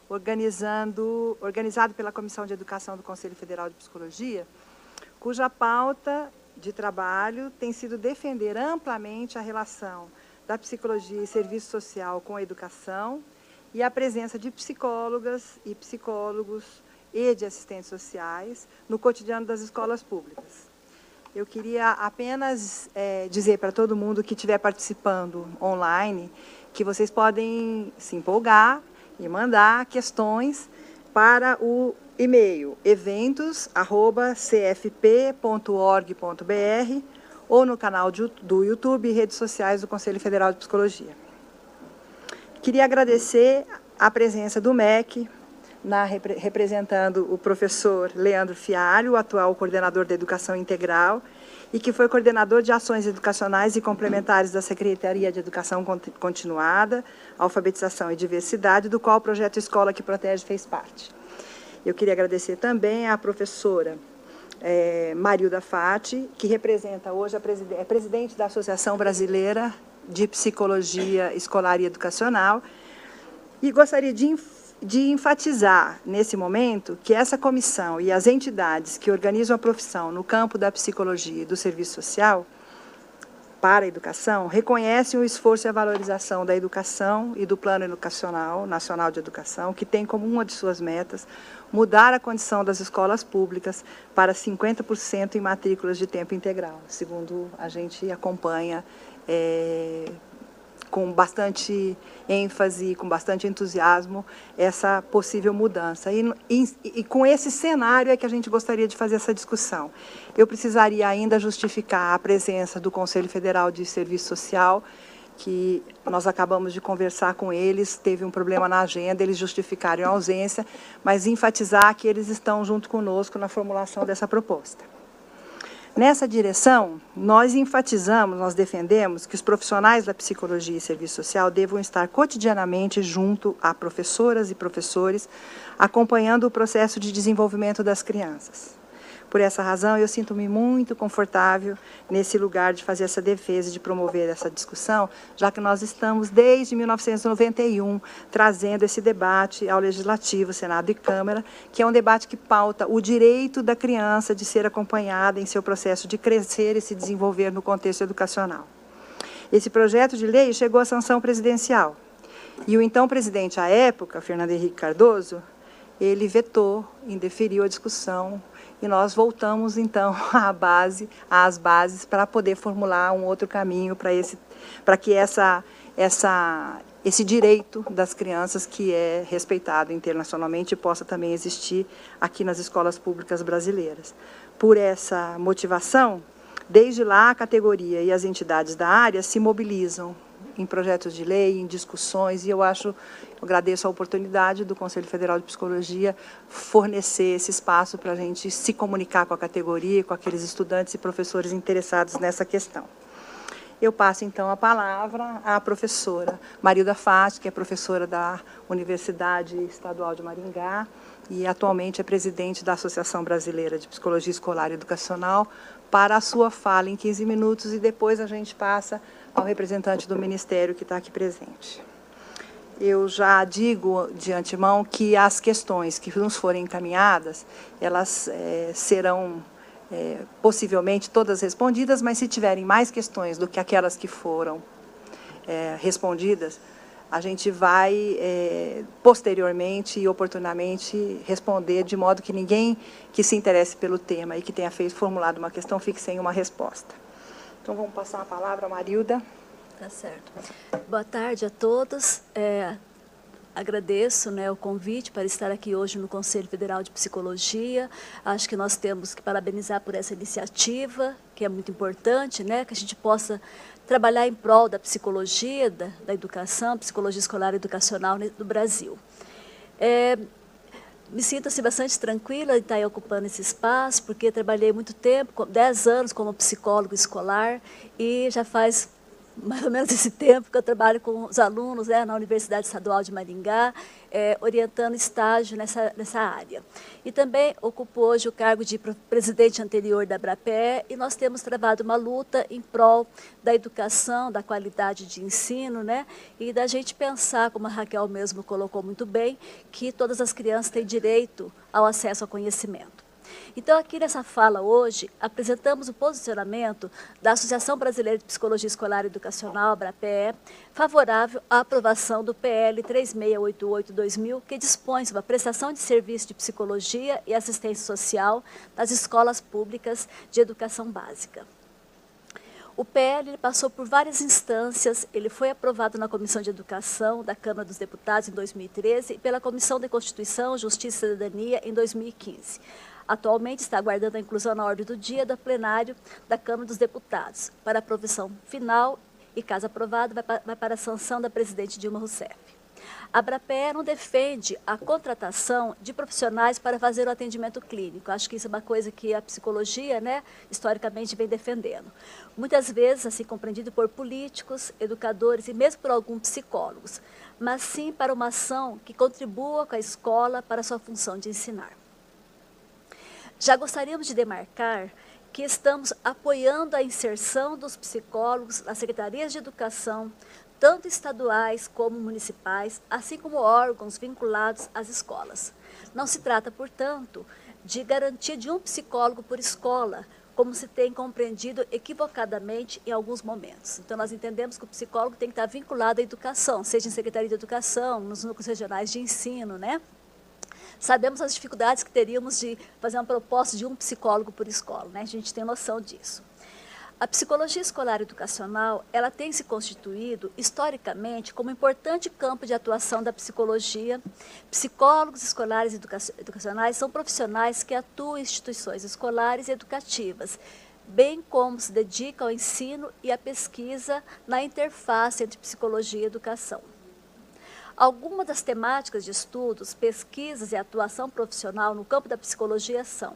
organizado pela Comissão de Educação do Conselho Federal de Psicologia, cuja pauta de trabalho tem sido defender amplamente a relação da psicologia e serviço social com a educação e a presença de psicólogas e psicólogos e de assistentes sociais no cotidiano das escolas públicas. Eu queria apenas dizer para todo mundo que estiver participando online que vocês podem se empolgar e mandar questões para o e-mail eventos@cfp.org.br ou no canal do YouTube e redes sociais do Conselho Federal de Psicologia. Queria agradecer a presença do MEC, representando o professor Leandro Fialho, o atual coordenador da Educação Integral, e que foi coordenador de ações educacionais e complementares da Secretaria de Educação Continuada, Alfabetização e Diversidade, do qual o projeto Escola que Protege fez parte. Eu queria agradecer também à professora Marilda Fati, que representa hoje, é presidente da Associação Brasileira de Psicologia Escolar e Educacional, e gostaria de enfatizar, nesse momento, que essa comissão e as entidades que organizam a profissão no campo da psicologia e do serviço social para a educação reconhecem o esforço e a valorização da educação e do Plano Educacional Nacional de Educação, que tem como uma de suas metas mudar a condição das escolas públicas para 50% em matrículas de tempo integral, segundo a gente acompanha com bastante ênfase, com bastante entusiasmo, essa possível mudança. E com esse cenário é que a gente gostaria de fazer essa discussão. Eu precisaria ainda justificar a presença do Conselho Federal de Serviço Social, que nós acabamos de conversar com eles, teve um problema na agenda, eles justificaram a ausência, mas enfatizar que eles estão junto conosco na formulação dessa proposta. Nessa direção, nós enfatizamos, nós defendemos que os profissionais da psicologia e serviço social devam estar cotidianamente junto a professoras e professores, acompanhando o processo de desenvolvimento das crianças. Por essa razão, eu sinto-me muito confortável nesse lugar de fazer essa defesa e de promover essa discussão, já que nós estamos, desde 1991, trazendo esse debate ao Legislativo, Senado e Câmara, que é um debate que pauta o direito da criança de ser acompanhada em seu processo de crescer e se desenvolver no contexto educacional. Esse projeto de lei chegou à sanção presidencial, e o então presidente, à época, Fernando Henrique Cardoso, ele vetou, indeferiu a discussão, e nós voltamos, então, às bases para poder formular um outro caminho para que esse direito das crianças, que é respeitado internacionalmente, possa também existir aqui nas escolas públicas brasileiras. Por essa motivação, desde lá, a categoria e as entidades da área se mobilizam em projetos de lei, em discussões, e eu agradeço a oportunidade do Conselho Federal de Psicologia fornecer esse espaço para a gente se comunicar com a categoria, com aqueles estudantes e professores interessados nessa questão. Eu passo, então, a palavra à professora Marilda Fati, que é professora da Universidade Estadual de Maringá e atualmente é presidente da Associação Brasileira de Psicologia Escolar e Educacional, para a sua fala em 15 minutos, e depois a gente passa ao representante do Ministério que está aqui presente. Eu já digo de antemão que as questões que nos forem encaminhadas, elas serão possivelmente todas respondidas, mas se tiverem mais questões do que aquelas que foram respondidas, a gente vai posteriormente e oportunamente responder, de modo que ninguém que se interesse pelo tema e que tenha formulado uma questão fique sem uma resposta. Então, vamos passar a palavra à Marilda. Tá certo. Boa tarde a todos. Agradeço, o convite para estar aqui hoje no Conselho Federal de Psicologia. Acho que nós temos que parabenizar por essa iniciativa, que é muito importante, que a gente possa trabalhar em prol da psicologia, da educação, psicologia escolar e educacional do Brasil. Me sinto bastante tranquila em estar ocupando esse espaço, porque trabalhei muito tempo, 10 anos como psicólogo escolar, e já faz mais ou menos esse tempo que eu trabalho com os alunos, né, na Universidade Estadual de Maringá, orientando estágio nessa área. E também ocupo hoje o cargo de presidente anterior da ABRAPE, e nós temos travado uma luta em prol da educação, da qualidade de ensino, né, e da gente pensar, como a Raquel mesmo colocou muito bem, que todas as crianças têm direito ao acesso ao conhecimento. Então, aqui nessa fala hoje, apresentamos o posicionamento da Associação Brasileira de Psicologia Escolar e Educacional, ABRAPE, favorável à aprovação do PL 3688-2000, que dispõe sobre a prestação de serviço de psicologia e assistência social nas escolas públicas de educação básica. O PL passou por várias instâncias, ele foi aprovado na Comissão de Educação da Câmara dos Deputados em 2013 e pela Comissão de Constituição, Justiça e Cidadania em 2015. Atualmente está aguardando a inclusão na ordem do dia do plenário da Câmara dos Deputados, para aprovação final e, caso aprovado, vai para a sanção da presidente Dilma Rousseff. A ABRAPE não defende a contratação de profissionais para fazer o atendimento clínico. Acho que isso é uma coisa que a psicologia, né, historicamente vem defendendo. Muitas vezes, assim, compreendido por políticos, educadores e mesmo por alguns psicólogos, mas sim para uma ação que contribua com a escola para a sua função de ensinar. Já gostaríamos de demarcar que estamos apoiando a inserção dos psicólogos nas secretarias de educação, tanto estaduais como municipais, assim como órgãos vinculados às escolas. Não se trata, portanto, de garantia de um psicólogo por escola, como se tem compreendido equivocadamente em alguns momentos. Então, nós entendemos que o psicólogo tem que estar vinculado à educação, seja em secretaria de educação, nos núcleos regionais de ensino, né? Sabemos as dificuldades que teríamos de fazer uma proposta de um psicólogo por escola, né? A gente tem noção disso. A psicologia escolar educacional, ela tem se constituído, historicamente, como importante campo de atuação da psicologia. Psicólogos escolares e educacionais são profissionais que atuam em instituições escolares e educativas, bem como se dedicam ao ensino e à pesquisa na interface entre psicologia e educação. Algumas das temáticas de estudos, pesquisas e atuação profissional no campo da psicologia são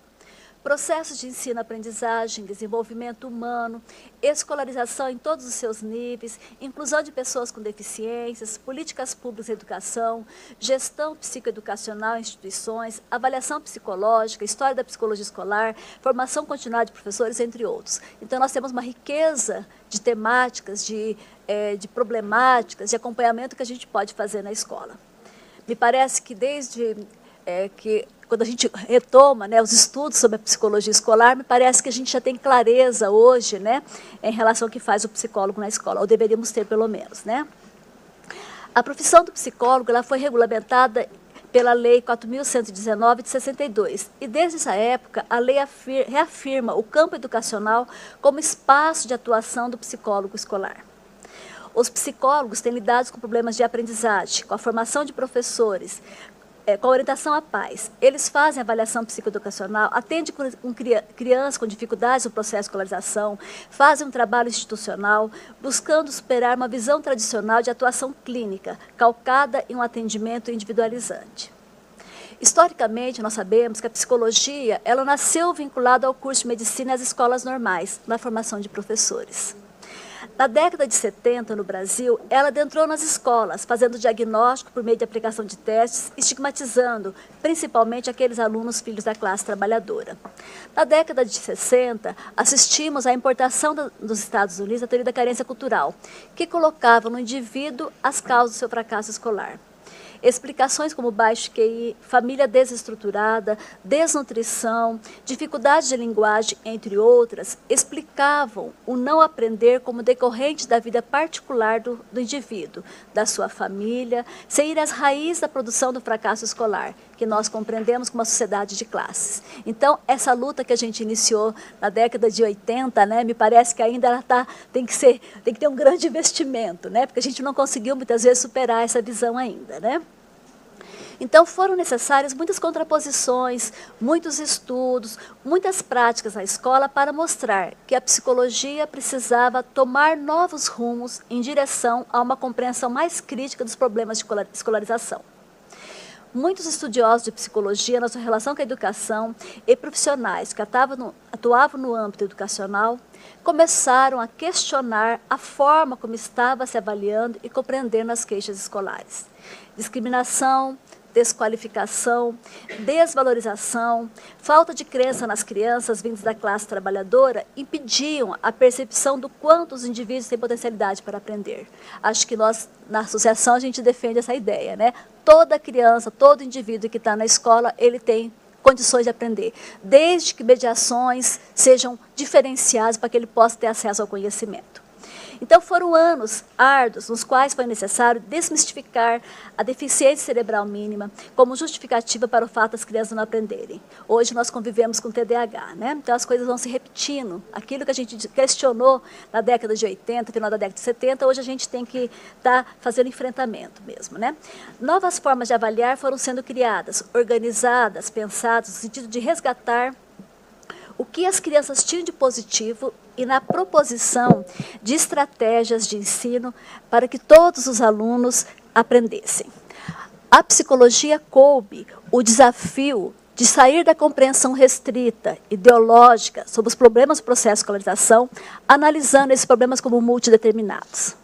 processos de ensino-aprendizagem, desenvolvimento humano, escolarização em todos os seus níveis, inclusão de pessoas com deficiências, políticas públicas de educação, gestão psicoeducacional em instituições, avaliação psicológica, história da psicologia escolar, formação continuada de professores, entre outros. Então, nós temos uma riqueza de temáticas, de problemáticas, de acompanhamento que a gente pode fazer na escola. Me parece que desde quando a gente retoma, né, os estudos sobre a psicologia escolar, me parece que a gente já tem clareza hoje, né, em relação ao que faz o psicólogo na escola, ou deveríamos ter pelo menos, né? A profissão do psicólogo, ela foi regulamentada pela Lei 4.119 de 62, e desde essa época a lei reafirma o campo educacional como espaço de atuação do psicólogo escolar. Os psicólogos têm lidado com problemas de aprendizagem, com a formação de professores, com a orientação à paz. Eles fazem avaliação psicoeducacional, atendem com crianças com dificuldades no processo de escolarização, fazem um trabalho institucional, buscando superar uma visão tradicional de atuação clínica, calcada em um atendimento individualizante. Historicamente, nós sabemos que a psicologia, ela nasceu vinculada ao curso de medicina e às escolas normais, na formação de professores. Na década de 70, no Brasil, ela adentrou nas escolas, fazendo diagnóstico por meio de aplicação de testes, estigmatizando principalmente aqueles alunos filhos da classe trabalhadora. Na década de 60, assistimos à importação dos Estados Unidos da teoria da carência cultural, que colocava no indivíduo as causas do seu fracasso escolar. Explicações como baixo QI, família desestruturada, desnutrição, dificuldade de linguagem, entre outras, explicavam o não aprender como decorrente da vida particular do indivíduo, da sua família, sem ir às raízes da produção do fracasso escolar, que nós compreendemos como uma sociedade de classes. Então, essa luta que a gente iniciou na década de 80, né, me parece que ainda ela tem que ter um grande investimento, né, porque a gente não conseguiu muitas vezes superar essa visão ainda, né? Então, foram necessárias muitas contraposições, muitos estudos, muitas práticas na escola para mostrar que a psicologia precisava tomar novos rumos em direção a uma compreensão mais crítica dos problemas de escolarização. Muitos estudiosos de psicologia, na sua relação com a educação, e profissionais que atuavam no âmbito educacional, começaram a questionar a forma como estava se avaliando e compreendendo as queixas escolares. Discriminação, desqualificação, desvalorização, falta de crença nas crianças vindas da classe trabalhadora impediam a percepção do quanto os indivíduos têm potencialidade para aprender. Acho que nós, na associação, a gente defende essa ideia, né? Toda criança, todo indivíduo que está na escola, ele tem condições de aprender, desde que mediações sejam diferenciadas para que ele possa ter acesso ao conhecimento. Então, foram anos árduos nos quais foi necessário desmistificar a deficiência cerebral mínima como justificativa para o fato das crianças não aprenderem. Hoje nós convivemos com TDAH, né? Então as coisas vão se repetindo. Aquilo que a gente questionou na década de 80, final da década de 70, hoje a gente tem que estar fazendo enfrentamento mesmo, né? Novas formas de avaliar foram sendo criadas, organizadas, pensadas, no sentido de resgatar o que as crianças tinham de positivo e na proposição de estratégias de ensino para que todos os alunos aprendessem. A psicologia coube o desafio de sair da compreensão restrita, ideológica, sobre os problemas do processo de escolarização, analisando esses problemas como multideterminados.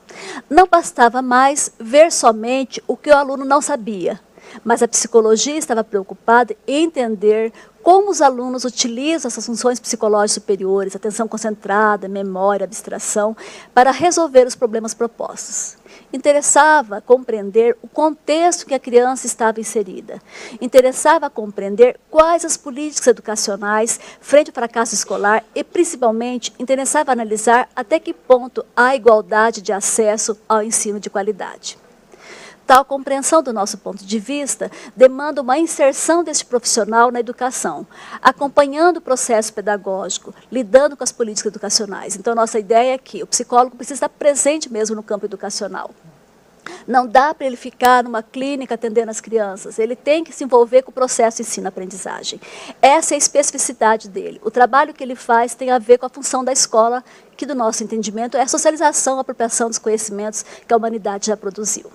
Não bastava mais ver somente o que o aluno não sabia, mas a psicologia estava preocupada em entender como os alunos utilizam essas funções psicológicas superiores, atenção concentrada, memória, abstração, para resolver os problemas propostos. Interessava compreender o contexto que a criança estava inserida. Interessava compreender quais as políticas educacionais frente ao fracasso escolar e, principalmente, interessava analisar até que ponto há igualdade de acesso ao ensino de qualidade. Tal compreensão do nosso ponto de vista demanda uma inserção deste profissional na educação, acompanhando o processo pedagógico, lidando com as políticas educacionais. Então, nossa ideia é que o psicólogo precisa estar presente mesmo no campo educacional. Não dá para ele ficar numa clínica atendendo as crianças, ele tem que se envolver com o processo de ensino-aprendizagem. Essa é a especificidade dele. O trabalho que ele faz tem a ver com a função da escola, que do nosso entendimento é a socialização, a apropriação dos conhecimentos que a humanidade já produziu.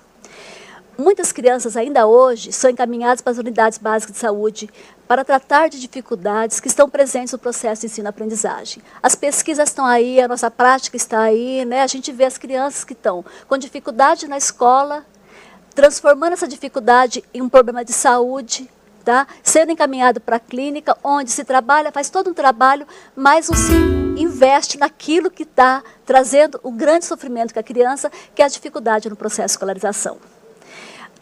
Muitas crianças ainda hoje são encaminhadas para as unidades básicas de saúde para tratar de dificuldades que estão presentes no processo de ensino-aprendizagem. As pesquisas estão aí, a nossa prática está aí, né? A gente vê as crianças que estão com dificuldade na escola, transformando essa dificuldade em um problema de saúde, tá? Sendo encaminhado para a clínica, onde se trabalha, faz todo um trabalho, mas não se investe naquilo que está trazendo o grande sofrimento que a criança, que é a dificuldade no processo de escolarização.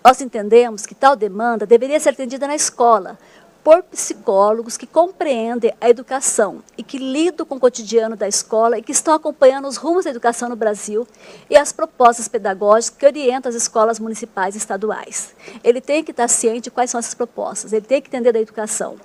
Nós entendemos que tal demanda deveria ser atendida na escola, por psicólogos que compreendem a educação e que lidam com o cotidiano da escola e que estão acompanhando os rumos da educação no Brasil e as propostas pedagógicas que orientam as escolas municipais e estaduais. Ele tem que estar ciente de quais são essas propostas, ele tem que entender da educação.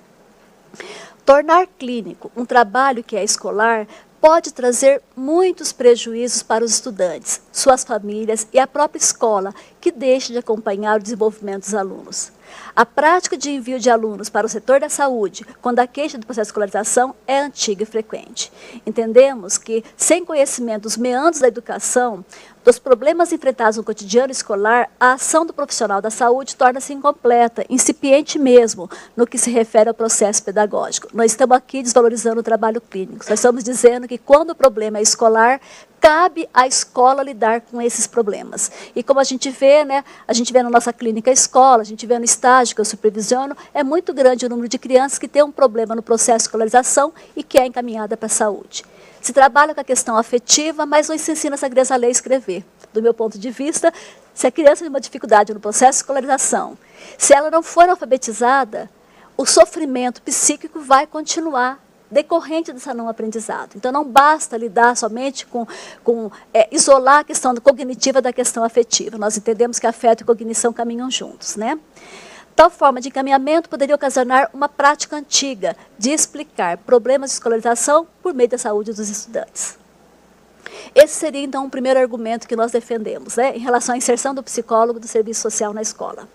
Tornar clínico um trabalho que é escolar pode trazer muitos prejuízos para os estudantes, suas famílias e a própria escola, que deixa de acompanhar o desenvolvimento dos alunos. A prática de envio de alunos para o setor da saúde, quando a queixa do processo de escolarização, é antiga e frequente. Entendemos que, sem conhecimento dos meandros da educação, dos problemas enfrentados no cotidiano escolar, a ação do profissional da saúde torna-se incompleta, incipiente mesmo, no que se refere ao processo pedagógico. Nós estamos aqui desvalorizando o trabalho clínico. Nós estamos dizendo que, quando o problema é escolar, cabe à escola lidar com esses problemas. E como a gente vê, né, a gente vê na nossa clínica escola, a gente vê no estágio que eu supervisiono, é muito grande o número de crianças que têm um problema no processo de escolarização e que é encaminhada para a saúde. Se trabalha com a questão afetiva, mas não se ensina essa criança a ler e escrever. Do meu ponto de vista, se a criança tem uma dificuldade no processo de escolarização, se ela não for alfabetizada, o sofrimento psíquico vai continuar decorrente desse não aprendizado. Então, não basta lidar somente com isolar a questão cognitiva da questão afetiva. Nós entendemos que afeto e cognição caminham juntos, né? Tal forma de encaminhamento poderia ocasionar uma prática antiga de explicar problemas de escolarização por meio da saúde dos estudantes. Esse seria, então, um primeiro argumento que nós defendemos, né, em relação à inserção do psicólogo do serviço social na escola.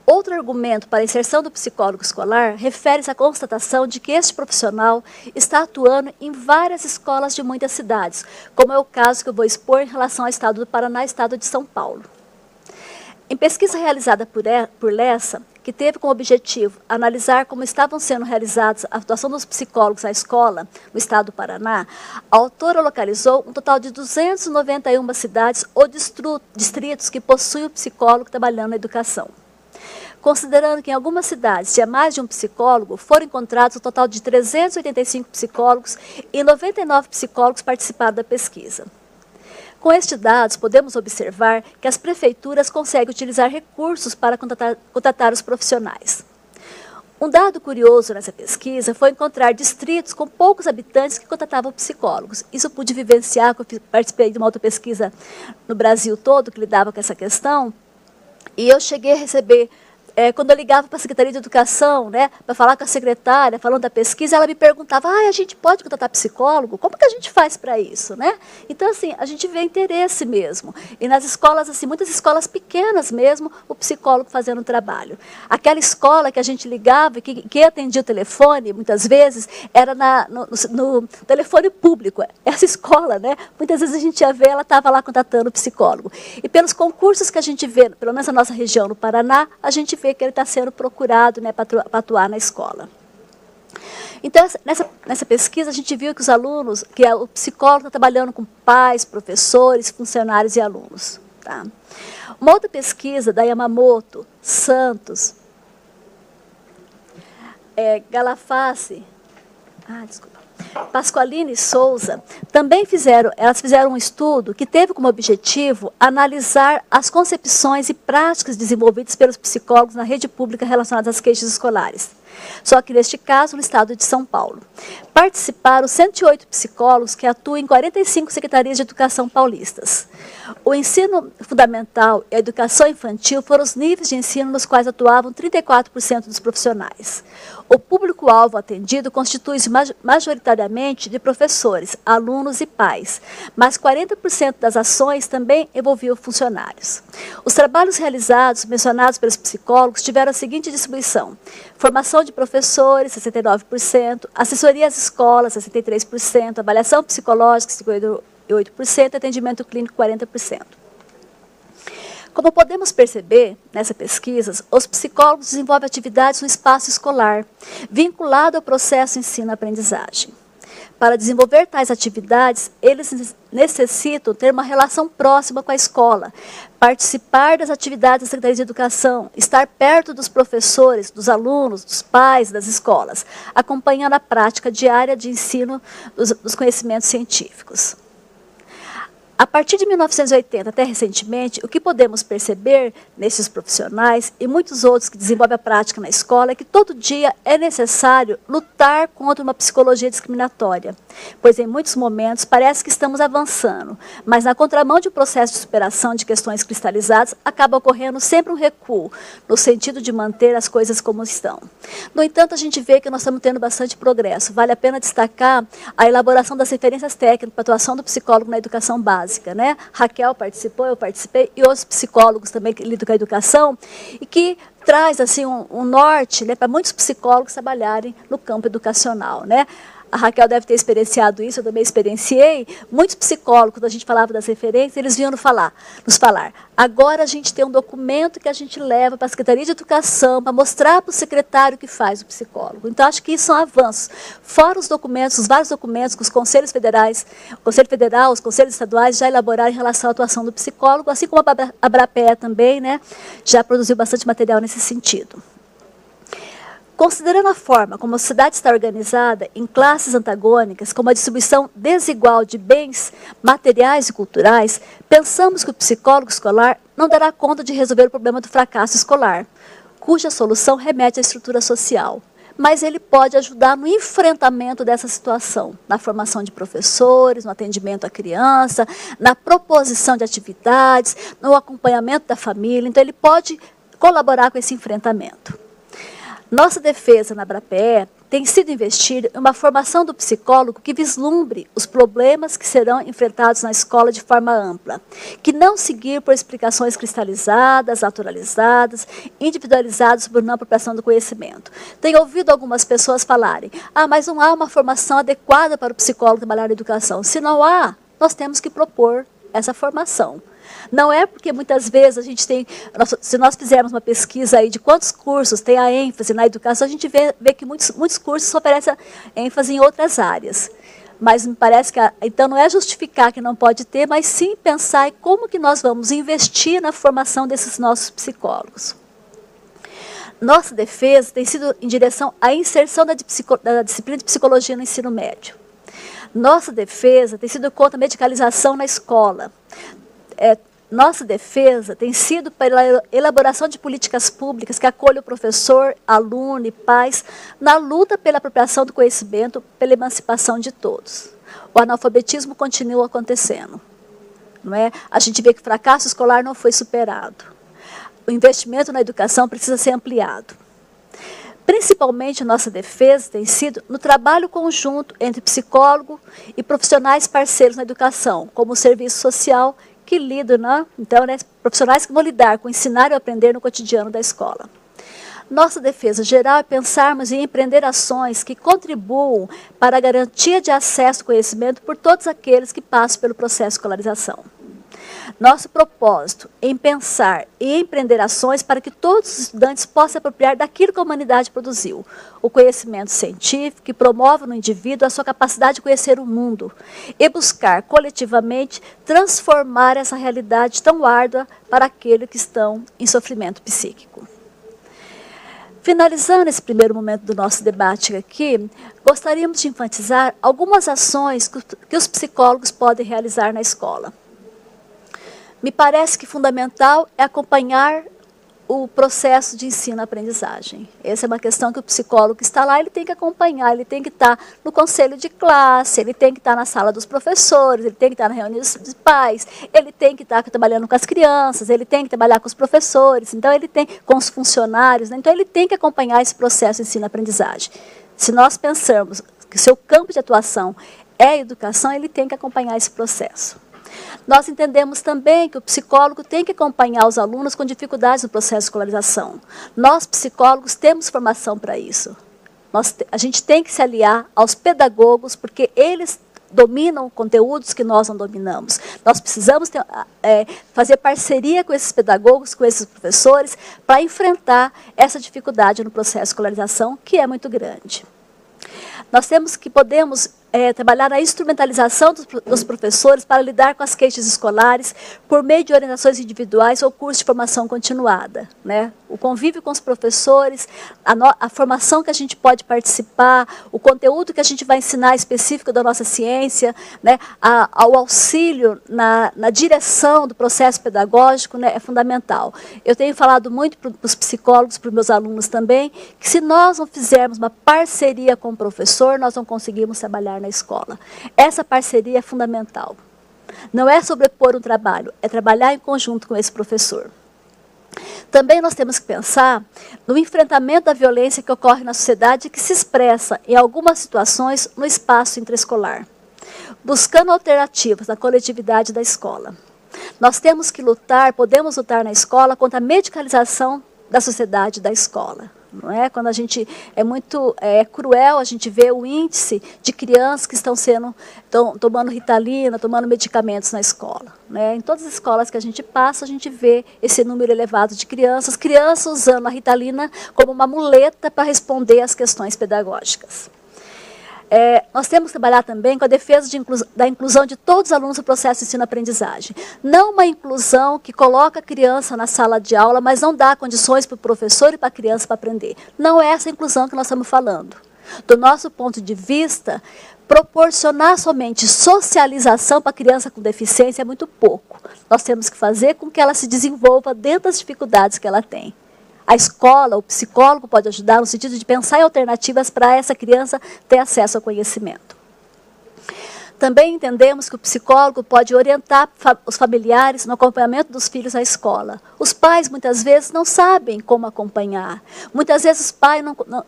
Outro argumento para a inserção do psicólogo escolar refere-se à constatação de que este profissional está atuando em várias escolas de muitas cidades, como é o caso que eu vou expor em relação ao estado do Paraná e estado de São Paulo. Em pesquisa realizada por Lessa, que teve como objetivo analisar como estavam sendo realizadas a atuação dos psicólogos na escola no estado do Paraná, a autora localizou um total de 291 cidades ou distritos que possuem um psicólogo trabalhando na educação. Considerando que em algumas cidades tinha mais de um psicólogo, foram encontrados um total de 385 psicólogos e 99 psicólogos participaram da pesquisa. Com estes dados, podemos observar que as prefeituras conseguem utilizar recursos para contratar os profissionais. Um dado curioso nessa pesquisa foi encontrar distritos com poucos habitantes que contratavam psicólogos. Isso eu pude vivenciar, eu participei de uma outra pesquisa no Brasil todo que lidava com essa questão, e eu cheguei a receber, quando eu ligava para a Secretaria de Educação, né, para falar com a secretária, falando da pesquisa, ela me perguntava, a gente pode contratar psicólogo? Como que a gente faz para isso? Né? Então, assim, a gente vê interesse mesmo. E nas escolas, assim, muitas escolas pequenas mesmo, o psicólogo fazendo o trabalho. Aquela escola que a gente ligava, que atendia o telefone, muitas vezes, era no telefone público. Essa escola, né, muitas vezes a gente ia ver, ela estava lá contratando o psicólogo. E pelos concursos que a gente vê, pelo menos na nossa região, no Paraná, a gente vê que ele está sendo procurado, né, para atuar na escola. Então, nessa pesquisa, a gente viu que os alunos, que o psicólogo está trabalhando com pais, professores, funcionários e alunos. Tá? Uma outra pesquisa da Yamamoto, Santos, Galafassi, Pasqualini e Souza, também elas fizeram um estudo que teve como objetivo analisar as concepções e práticas desenvolvidas pelos psicólogos na rede pública relacionadas às queixas escolares. Só que, neste caso, no estado de São Paulo. Participaram 108 psicólogos que atuam em 45 secretarias de educação paulistas. O ensino fundamental e a educação infantil foram os níveis de ensino nos quais atuavam 34% dos profissionais. O público-alvo atendido constitui-se majoritariamente de professores, alunos e pais, mas 40% das ações também envolviam funcionários. Os trabalhos realizados, mencionados pelos psicólogos, tiveram a seguinte distribuição: formação de professores, 69%, assessoria às escolas, 63%, avaliação psicológica, 58%, atendimento clínico, 40%. Como podemos perceber nessa pesquisa, os psicólogos desenvolvem atividades no espaço escolar, vinculado ao processo ensino-aprendizagem. Para desenvolver tais atividades, eles necessitam ter uma relação próxima com a escola, participar das atividades da Secretaria de Educação, estar perto dos professores, dos alunos, dos pais, das escolas, acompanhando a prática diária de ensino dos conhecimentos científicos. A partir de 1980 até recentemente, o que podemos perceber nesses profissionais e muitos outros que desenvolvem a prática na escola é que todo dia é necessário lutar contra uma psicologia discriminatória, pois em muitos momentos parece que estamos avançando, mas na contramão de um processo de superação de questões cristalizadas, acaba ocorrendo sempre um recuo, no sentido de manter as coisas como estão. No entanto, a gente vê que nós estamos tendo bastante progresso. Vale a pena destacar a elaboração das referências técnicas para a atuação do psicólogo na educação básica. Né? Raquel participou, eu participei, e outros psicólogos também que lidam com a educação, e que traz assim, um norte, né, para muitos psicólogos trabalharem no campo educacional. Né? A Raquel deve ter experienciado isso, eu também experienciei. Muitos psicólogos, quando a gente falava das referências, eles vinham nos falar, agora a gente tem um documento que a gente leva para a Secretaria de Educação, para mostrar para o secretário o que faz o psicólogo. Então, acho que isso são avanços. Fora os documentos, os vários documentos que os conselhos federais, o Conselho Federal, os conselhos estaduais já elaboraram em relação à atuação do psicólogo, assim como a Abrapé também, né, já produziu bastante material nesse sentido. Considerando a forma como a sociedade está organizada em classes antagônicas, como a distribuição desigual de bens materiais e culturais, pensamos que o psicólogo escolar não dará conta de resolver o problema do fracasso escolar, cuja solução remete à estrutura social. Mas ele pode ajudar no enfrentamento dessa situação, na formação de professores, no atendimento à criança, na proposição de atividades, no acompanhamento da família. Então, ele pode colaborar com esse enfrentamento. Nossa defesa na Abrapé tem sido investir em uma formação do psicólogo que vislumbre os problemas que serão enfrentados na escola de forma ampla, que não seguir por explicações cristalizadas, naturalizadas, individualizadas por não apropriação do conhecimento. Tenho ouvido algumas pessoas falarem, mas não há uma formação adequada para o psicólogo trabalhar na educação. Se não há, nós temos que propor essa formação. Não é porque muitas vezes a gente tem, se nós fizermos uma pesquisa aí de quantos cursos tem a ênfase na educação, a gente vê que muitos cursos oferecem ênfase em outras áreas. Mas me parece que, então, não é justificar que não pode ter, mas sim pensar em como que nós vamos investir na formação desses nossos psicólogos. Nossa defesa tem sido em direção à inserção da disciplina de psicologia no ensino médio. Nossa defesa tem sido contra a medicalização na escola. Nossa defesa tem sido pela elaboração de políticas públicas que acolham o professor, aluno e pais na luta pela apropriação do conhecimento, pela emancipação de todos. O analfabetismo continua acontecendo. Não é? A gente vê que o fracasso escolar não foi superado. O investimento na educação precisa ser ampliado. Principalmente, nossa defesa tem sido no trabalho conjunto entre psicólogo e profissionais parceiros na educação, como o serviço social, que lidam, né? Então, profissionais que vão lidar com ensinar e aprender no cotidiano da escola. Nossa defesa geral é pensarmos em empreender ações que contribuam para a garantia de acesso ao conhecimento por todos aqueles que passam pelo processo de escolarização. Nosso propósito é em pensar e empreender ações para que todos os estudantes possam apropriar daquilo que a humanidade produziu, o conhecimento científico que promove no indivíduo a sua capacidade de conhecer o mundo e buscar coletivamente transformar essa realidade tão árdua para aqueles que estão em sofrimento psíquico. Finalizando esse primeiro momento do nosso debate aqui, gostaríamos de enfatizar algumas ações que os psicólogos podem realizar na escola. Me parece que fundamental é acompanhar o processo de ensino-aprendizagem. Essa é uma questão que o psicólogo que está lá, ele tem que acompanhar, ele tem que estar no conselho de classe, ele tem que estar na sala dos professores, ele tem que estar na reunião dos pais, ele tem que estar trabalhando com as crianças, ele tem que trabalhar com os professores, então ele tem com os funcionários, né? Então ele tem que acompanhar esse processo de ensino-aprendizagem. Se nós pensarmos que o seu campo de atuação é a educação, ele tem que acompanhar esse processo. Nós entendemos também que o psicólogo tem que acompanhar os alunos com dificuldades no processo de escolarização. Nós, psicólogos, temos formação para isso. A gente tem que se aliar aos pedagogos, porque eles dominam conteúdos que nós não dominamos. Nós precisamos fazer parceria com esses pedagogos, com esses professores, para enfrentar essa dificuldade no processo de escolarização, que é muito grande. Nós podemos trabalhar na instrumentalização dos professores para lidar com as queixas escolares por meio de orientações individuais ou cursos de formação continuada, né? O convívio com os professores, a formação que a gente pode participar, o conteúdo que a gente vai ensinar específico da nossa ciência, né? Ao auxílio na direção do processo pedagógico, né? É fundamental. Eu tenho falado muito para os psicólogos, para os meus alunos também, que se nós não fizermos uma parceria com o professor, nós não conseguimos trabalhar na escola. Essa parceria é fundamental. Não é sobrepor um trabalho, é trabalhar em conjunto com esse professor. Também nós temos que pensar no enfrentamento da violência que ocorre na sociedade e que se expressa, em algumas situações, no espaço intraescolar, buscando alternativas na coletividade da escola. Nós temos que lutar, podemos lutar na escola contra a medicalização da sociedade da escola. Não é? Quando a gente é cruel a gente vê o índice de crianças que estão tomando Ritalina, tomando medicamentos na escola, né? Em todas as escolas que a gente passa, a gente vê esse número elevado de crianças usando a Ritalina como uma muleta para responder às questões pedagógicas. Nós temos que trabalhar também com a defesa da inclusão de todos os alunos no processo de ensino-aprendizagem. Não uma inclusão que coloca a criança na sala de aula, mas não dá condições para o professor e para a criança para aprender. Não é essa inclusão que nós estamos falando. Do nosso ponto de vista, proporcionar somente socialização para a criança com deficiência é muito pouco. Nós temos que fazer com que ela se desenvolva dentro das dificuldades que ela tem. A escola, o psicólogo pode ajudar no sentido de pensar em alternativas para essa criança ter acesso ao conhecimento. Também entendemos que o psicólogo pode orientar os familiares no acompanhamento dos filhos à escola. Os pais, muitas vezes, não sabem como acompanhar. Muitas vezes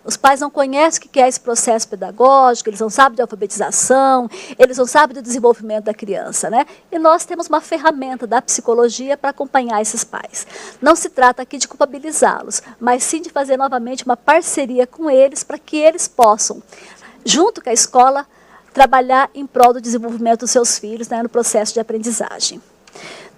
os pais não conhecem o que é esse processo pedagógico, eles não sabem de alfabetização, eles não sabem do desenvolvimento da criança, né? E nós temos uma ferramenta da psicologia para acompanhar esses pais. Não se trata aqui de culpabilizá-los, mas sim de fazer novamente uma parceria com eles para que eles possam, junto com a escola, trabalhar em prol do desenvolvimento dos seus filhos, né, no processo de aprendizagem.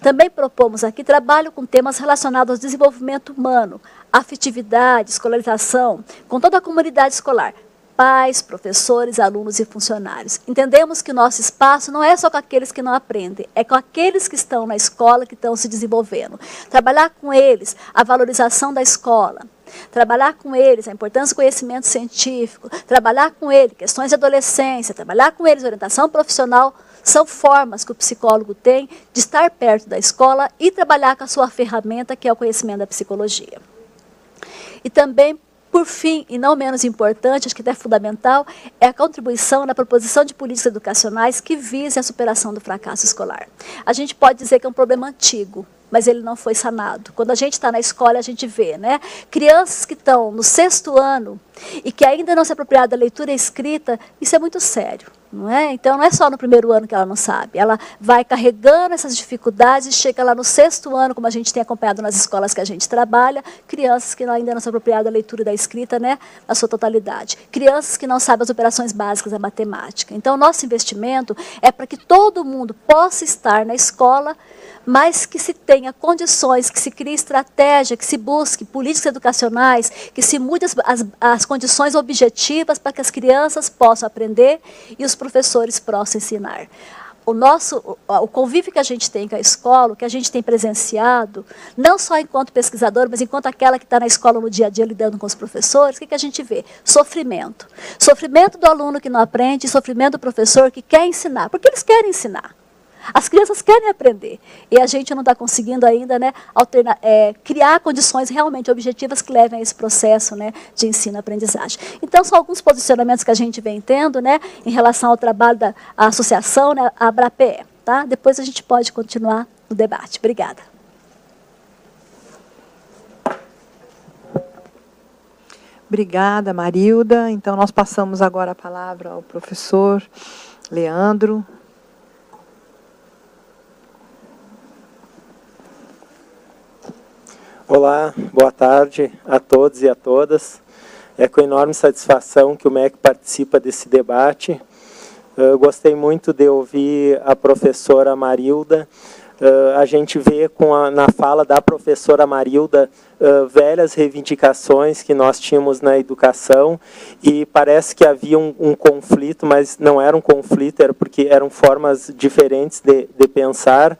Também propomos aqui trabalho com temas relacionados ao desenvolvimento humano, afetividade, escolarização, com toda a comunidade escolar, pais, professores, alunos e funcionários. Entendemos que o nosso espaço não é só com aqueles que não aprendem, é com aqueles que estão na escola, que estão se desenvolvendo. Trabalhar com eles a valorização da escola, trabalhar com eles a importância do conhecimento científico, trabalhar com eles questões de adolescência, trabalhar com eles orientação profissional, são formas que o psicólogo tem de estar perto da escola e trabalhar com a sua ferramenta, que é o conhecimento da psicologia. E também, por fim, e não menos importante, acho que até fundamental, é a contribuição na proposição de políticas educacionais que visem a superação do fracasso escolar. A gente pode dizer que é um problema antigo, mas ele não foi sanado. Quando a gente está na escola, a gente vê, né, crianças que estão no 6º ano e que ainda não se apropriaram da leitura e escrita, isso é muito sério. Não é? Então, não é só no 1º ano que ela não sabe. Ela vai carregando essas dificuldades e chega lá no 6º ano, como a gente tem acompanhado nas escolas que a gente trabalha, crianças que ainda não se apropriaram da leitura e da escrita, né, na sua totalidade. Crianças que não sabem as operações básicas da matemática. Então, o nosso investimento é para que todo mundo possa estar na escola, mas que se tenha condições, que se crie estratégia, que se busque políticas educacionais, que se mude as condições objetivas para que as crianças possam aprender e os professores possam ensinar. O convívio que a gente tem com a escola, que a gente tem presenciado, não só enquanto pesquisador, mas enquanto aquela que está na escola no dia a dia lidando com os professores, o que a gente vê? Sofrimento. Sofrimento do aluno que não aprende, sofrimento do professor que quer ensinar, porque eles querem ensinar. As crianças querem aprender e a gente não está conseguindo ainda, né, criar condições realmente objetivas que levem a esse processo, né, de ensino-aprendizagem. Então, são alguns posicionamentos que a gente vem tendo, né, em relação ao trabalho da associação, né, a ABRAPE. Tá? Depois a gente pode continuar no debate. Obrigada. Obrigada, Marilda. Então, nós passamos agora a palavra ao professor Leandro. Olá, boa tarde a todos e a todas. É com enorme satisfação que o MEC participa desse debate. Eu gostei muito de ouvir a professora Marilda. A gente vê na fala da professora Marilda velhas reivindicações que nós tínhamos na educação e parece que havia um conflito, mas não era um conflito, era porque eram formas diferentes de pensar,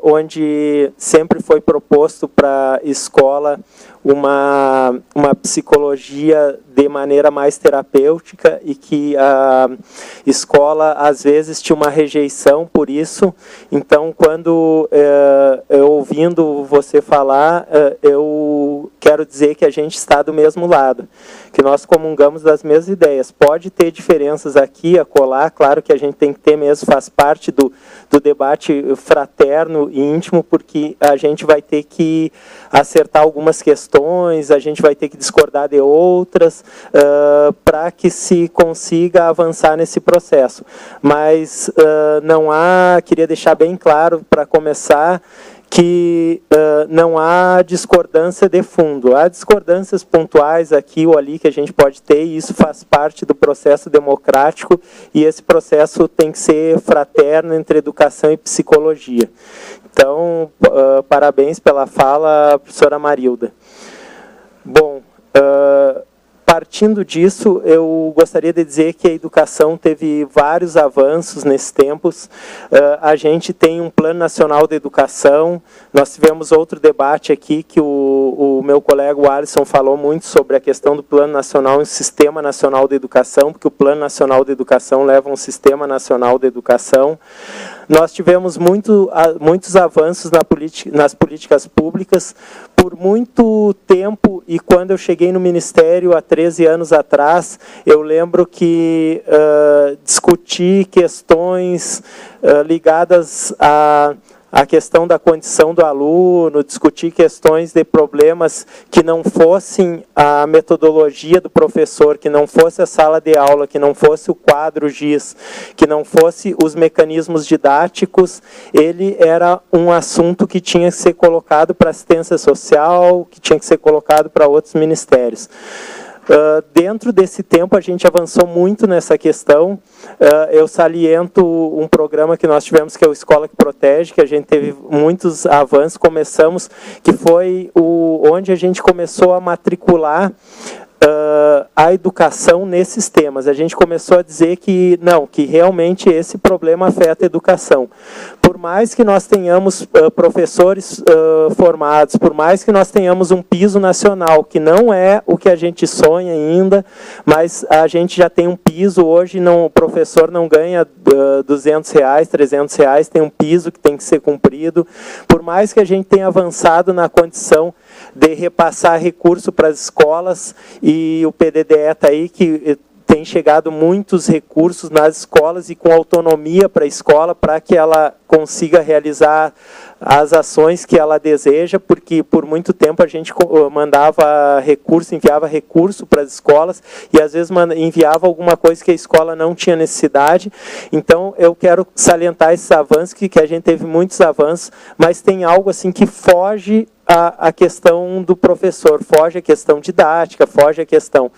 onde sempre foi proposto para a escola uma psicologia de maneira mais terapêutica e que a escola, às vezes, tinha uma rejeição por isso. Então, quando ouvindo você falar, eu quero dizer que a gente está do mesmo lado, que nós comungamos das mesmas ideias. Pode ter diferenças aqui, acolá, claro que a gente tem que ter mesmo, faz parte do debate fraterno e íntimo, porque a gente vai ter que acertar algumas questões, a gente vai ter que discordar de outras, para que se consiga avançar nesse processo. Mas queria deixar bem claro, para começar, que não há discordância de fundo. Há discordâncias pontuais aqui ou ali que a gente pode ter, e isso faz parte do processo democrático, e esse processo tem que ser fraterno entre educação e psicologia. Então, parabéns pela fala, professora Marilda. Bom, partindo disso, eu gostaria de dizer que a educação teve vários avanços nesses tempos. A gente tem um Plano Nacional de Educação. Nós tivemos outro debate aqui que o meu colega o Alisson falou muito sobre a questão do Plano Nacional e o Sistema Nacional de Educação, porque o Plano Nacional de Educação leva a um Sistema Nacional de Educação. Nós tivemos muitos avanços nas políticas públicas por muito tempo, e quando eu cheguei no Ministério há 13 anos atrás, eu lembro que discuti questões ligadas a questão da condição do aluno, discutir questões de problemas que não fossem a metodologia do professor, que não fosse a sala de aula, que não fosse o quadro GIS, que não fosse os mecanismos didáticos. Ele era um assunto que tinha que ser colocado para assistência social, que tinha que ser colocado para outros ministérios. Dentro desse tempo, a gente avançou muito nessa questão. Eu saliento um programa que nós tivemos, que é o Escola que Protege, que a gente teve muitos avanços. Começamos, que foi onde a gente começou a matricular a educação nesses temas. A gente começou a dizer que não, que realmente esse problema afeta a educação. Por mais que nós tenhamos professores formados, por mais que nós tenhamos um piso nacional, que não é o que a gente sonha ainda, mas a gente já tem um piso. Hoje o professor não ganha R$200, R$300, tem um piso que tem que ser cumprido. Por mais que a gente tenha avançado na condição de repassar recurso para as escolas, e o PDDE está aí, que tem chegado muitos recursos nas escolas e com autonomia para a escola, para que ela consiga realizar as ações que ela deseja, porque por muito tempo a gente mandava recurso, enviava recurso para as escolas, e às vezes enviava alguma coisa que a escola não tinha necessidade. Então eu quero salientar esses avanços, que a gente teve muitos avanços, mas tem algo assim que foge a questão do professor, foge a questão didática, foge a questão.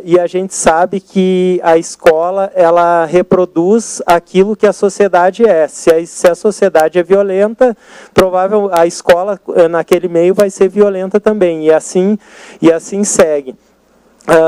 E a gente sabe que a escola, ela reproduz aquilo que a sociedade é. Se a sociedade é violenta, provável a escola naquele meio vai ser violenta também, e assim segue.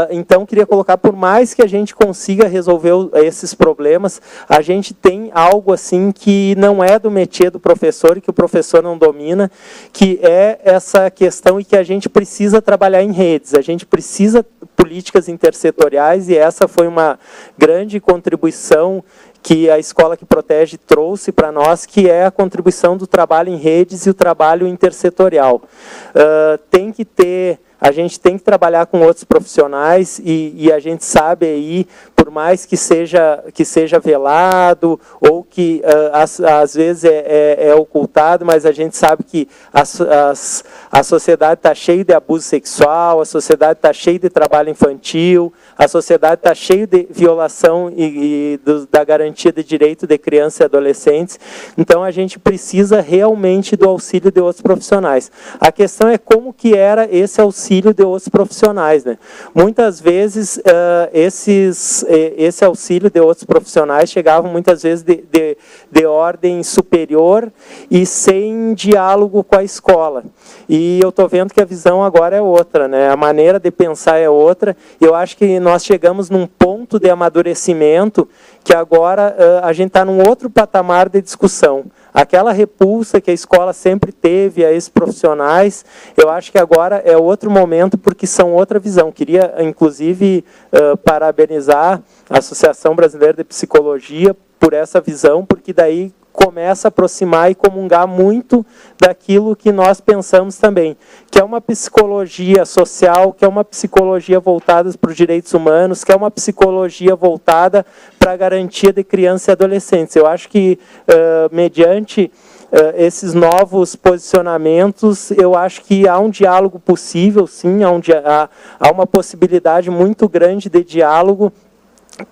Então, queria colocar, por mais que a gente consiga resolver esses problemas, a gente tem algo assim que não é do métier do professor e que o professor não domina, que é essa questão, e que a gente precisa trabalhar em redes, a gente precisa políticas intersetoriais, e essa foi uma grande contribuição que a Escola que Protege trouxe para nós, que é a contribuição do trabalho em redes e o trabalho intersetorial. A gente tem que trabalhar com outros profissionais, e a gente sabe aí, por mais que seja velado, ou que às vezes é ocultado, mas a gente sabe que a sociedade está cheia de abuso sexual, a sociedade está cheia de trabalho infantil, a sociedade está cheia de violação da garantia de direito de crianças e adolescentes. Então a gente precisa realmente do auxílio de outros profissionais. A questão é como que era esse auxílio de outros profissionais, né? Muitas vezes esse auxílio de outros profissionais chegavam muitas vezes de ordem superior e sem diálogo com a escola. E eu estou vendo que a visão agora é outra, né? A maneira de pensar é outra. Eu acho que nós chegamos num ponto de amadurecimento que agora a gente está num outro patamar de discussão. Aquela repulsa que a escola sempre teve a esses profissionais, eu acho que agora é outro momento, porque são outra visão. Queria, inclusive, parabenizar a Associação Brasileira de Psicologia por essa visão, porque daí começa a aproximar e comungar muito daquilo que nós pensamos também, que é uma psicologia social, que é uma psicologia voltada para os direitos humanos, que é uma psicologia voltada para a garantia de crianças e adolescentes. Eu acho que, mediante esses novos posicionamentos, eu acho que há um diálogo possível, sim, há uma possibilidade muito grande de diálogo,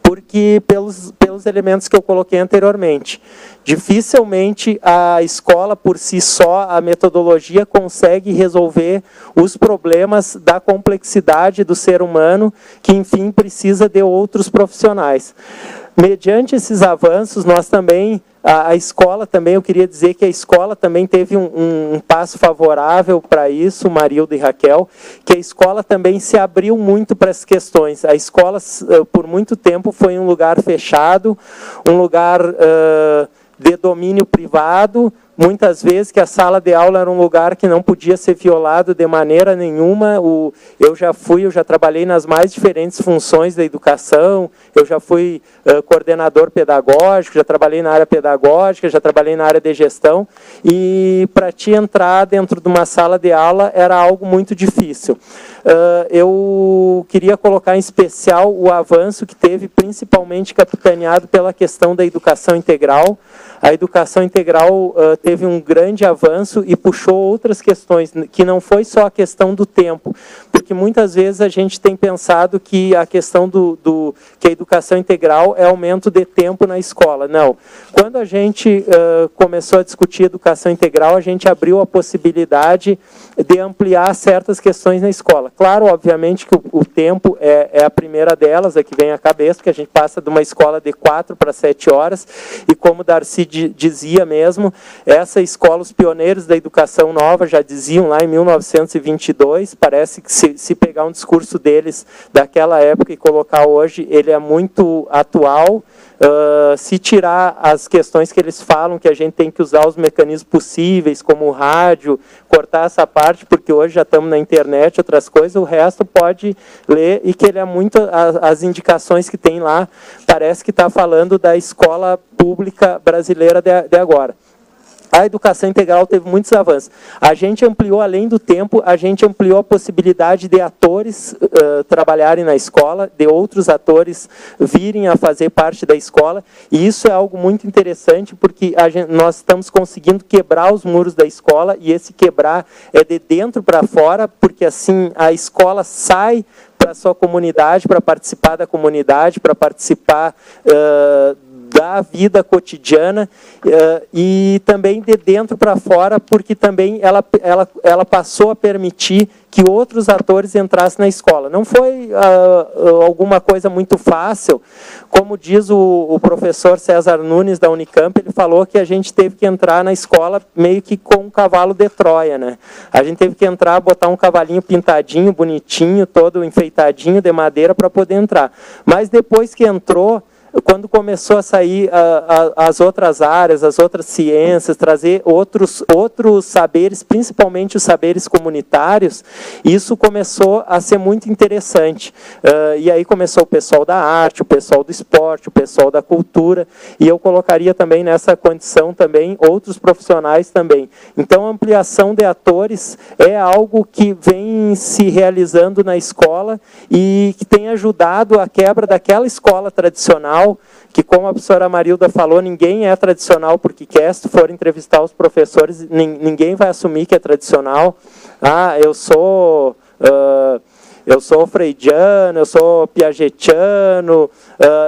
porque pelos elementos que eu coloquei anteriormente. Dificilmente a escola, por si só, a metodologia consegue resolver os problemas da complexidade do ser humano, que, enfim, precisa de outros profissionais. Mediante esses avanços, nós também, a escola também, eu queria dizer que a escola também teve um passo favorável para isso, Marilda e Raquel, que a escola também se abriu muito para essas questões. A escola, por muito tempo, foi um lugar fechado, um lugar de domínio privado, muitas vezes que a sala de aula era um lugar que não podia ser violado de maneira nenhuma. Eu já trabalhei nas mais diferentes funções da educação, eu já fui coordenador pedagógico, já trabalhei na área pedagógica, já trabalhei na área de gestão, e para te entrar dentro de uma sala de aula era algo muito difícil. Eu queria colocar em especial o avanço que teve, principalmente capitaneado pela questão da educação integral. A educação integral teve um grande avanço e puxou outras questões, que não foi só a questão do tempo, porque muitas vezes a gente tem pensado que a questão que a educação integral é aumento de tempo na escola. Não. Quando a gente começou a discutir educação integral, a gente abriu a possibilidade de ampliar certas questões na escola. Claro, obviamente, que o tempo é a primeira delas, a que vem à cabeça, que a gente passa de uma escola de 4 para 7 horas, e como Darcy dizia mesmo, essa escola, os pioneiros da educação nova já diziam lá em 1922, parece que se pegar um discurso deles daquela época e colocar hoje, ele é muito atual. Se tirar as questões que eles falam, que a gente tem que usar os mecanismos possíveis, como o rádio, cortar essa parte, porque hoje já estamos na internet, outras coisas, o resto pode ler, e que ele é muito, as indicações que tem lá, parece que está falando da escola pública brasileira de agora. A educação integral teve muitos avanços. A gente ampliou, além do tempo, a gente ampliou a possibilidade de atores trabalharem na escola, de outros atores virem a fazer parte da escola, e isso é algo muito interessante, porque nós estamos conseguindo quebrar os muros da escola, e esse quebrar é de dentro para fora, porque assim a escola sai para a sua comunidade, para participar da comunidade, para participar da vida cotidiana, e também de dentro para fora, porque também ela passou a permitir que outros atores entrassem na escola. Não foi alguma coisa muito fácil, como diz o professor César Nunes da Unicamp, ele falou que a gente teve que entrar na escola meio que com um cavalo de Troia, né? A gente teve que entrar, botar um cavalinho pintadinho, bonitinho, todo enfeitadinho de madeira para poder entrar. Mas depois que entrou, quando começou a sair as outras áreas, as outras ciências, trazer outros saberes, principalmente os saberes comunitários, isso começou a ser muito interessante. E aí começou o pessoal da arte, o pessoal do esporte, o pessoal da cultura, e eu colocaria também nessa condição também outros profissionais também. Então, a ampliação de atores é algo que vem se realizando na escola e que tem ajudado a quebra daquela escola tradicional, que, como a professora Marilda falou, ninguém é tradicional porque quer. Se for entrevistar os professores, ninguém vai assumir que é tradicional. Eu sou freudiano, eu sou piagetiano,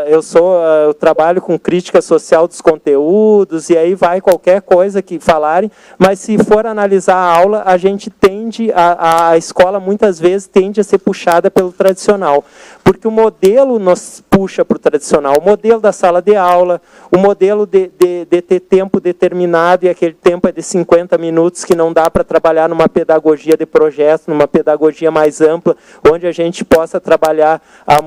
eu trabalho com crítica social dos conteúdos, e aí vai qualquer coisa que falarem, mas se for analisar a aula, a gente tende, a escola muitas vezes tende a ser puxada pelo tradicional, porque o modelo nos puxa para o tradicional, o modelo da sala de aula, o modelo de ter tempo determinado, e aquele tempo é de 50 minutos, que não dá para trabalhar numa pedagogia de projeto, numa pedagogia mais ampla, onde a gente possa trabalhar a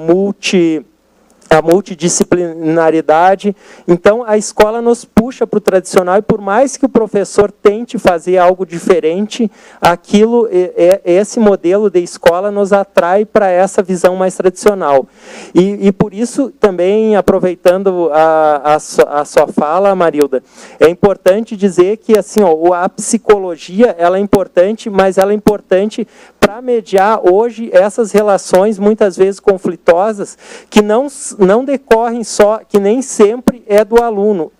multidisciplinaridade. Então, a escola nos puxa para o tradicional, e por mais que o professor tente fazer algo diferente, esse modelo de escola nos atrai para essa visão mais tradicional. E por isso, também, aproveitando a sua fala, Marilda, é importante dizer que assim, a psicologia ela é importante, mas ela é importante para mediar hoje essas relações, muitas vezes conflitosas, que não decorrem só, que nem sempre é do aluno.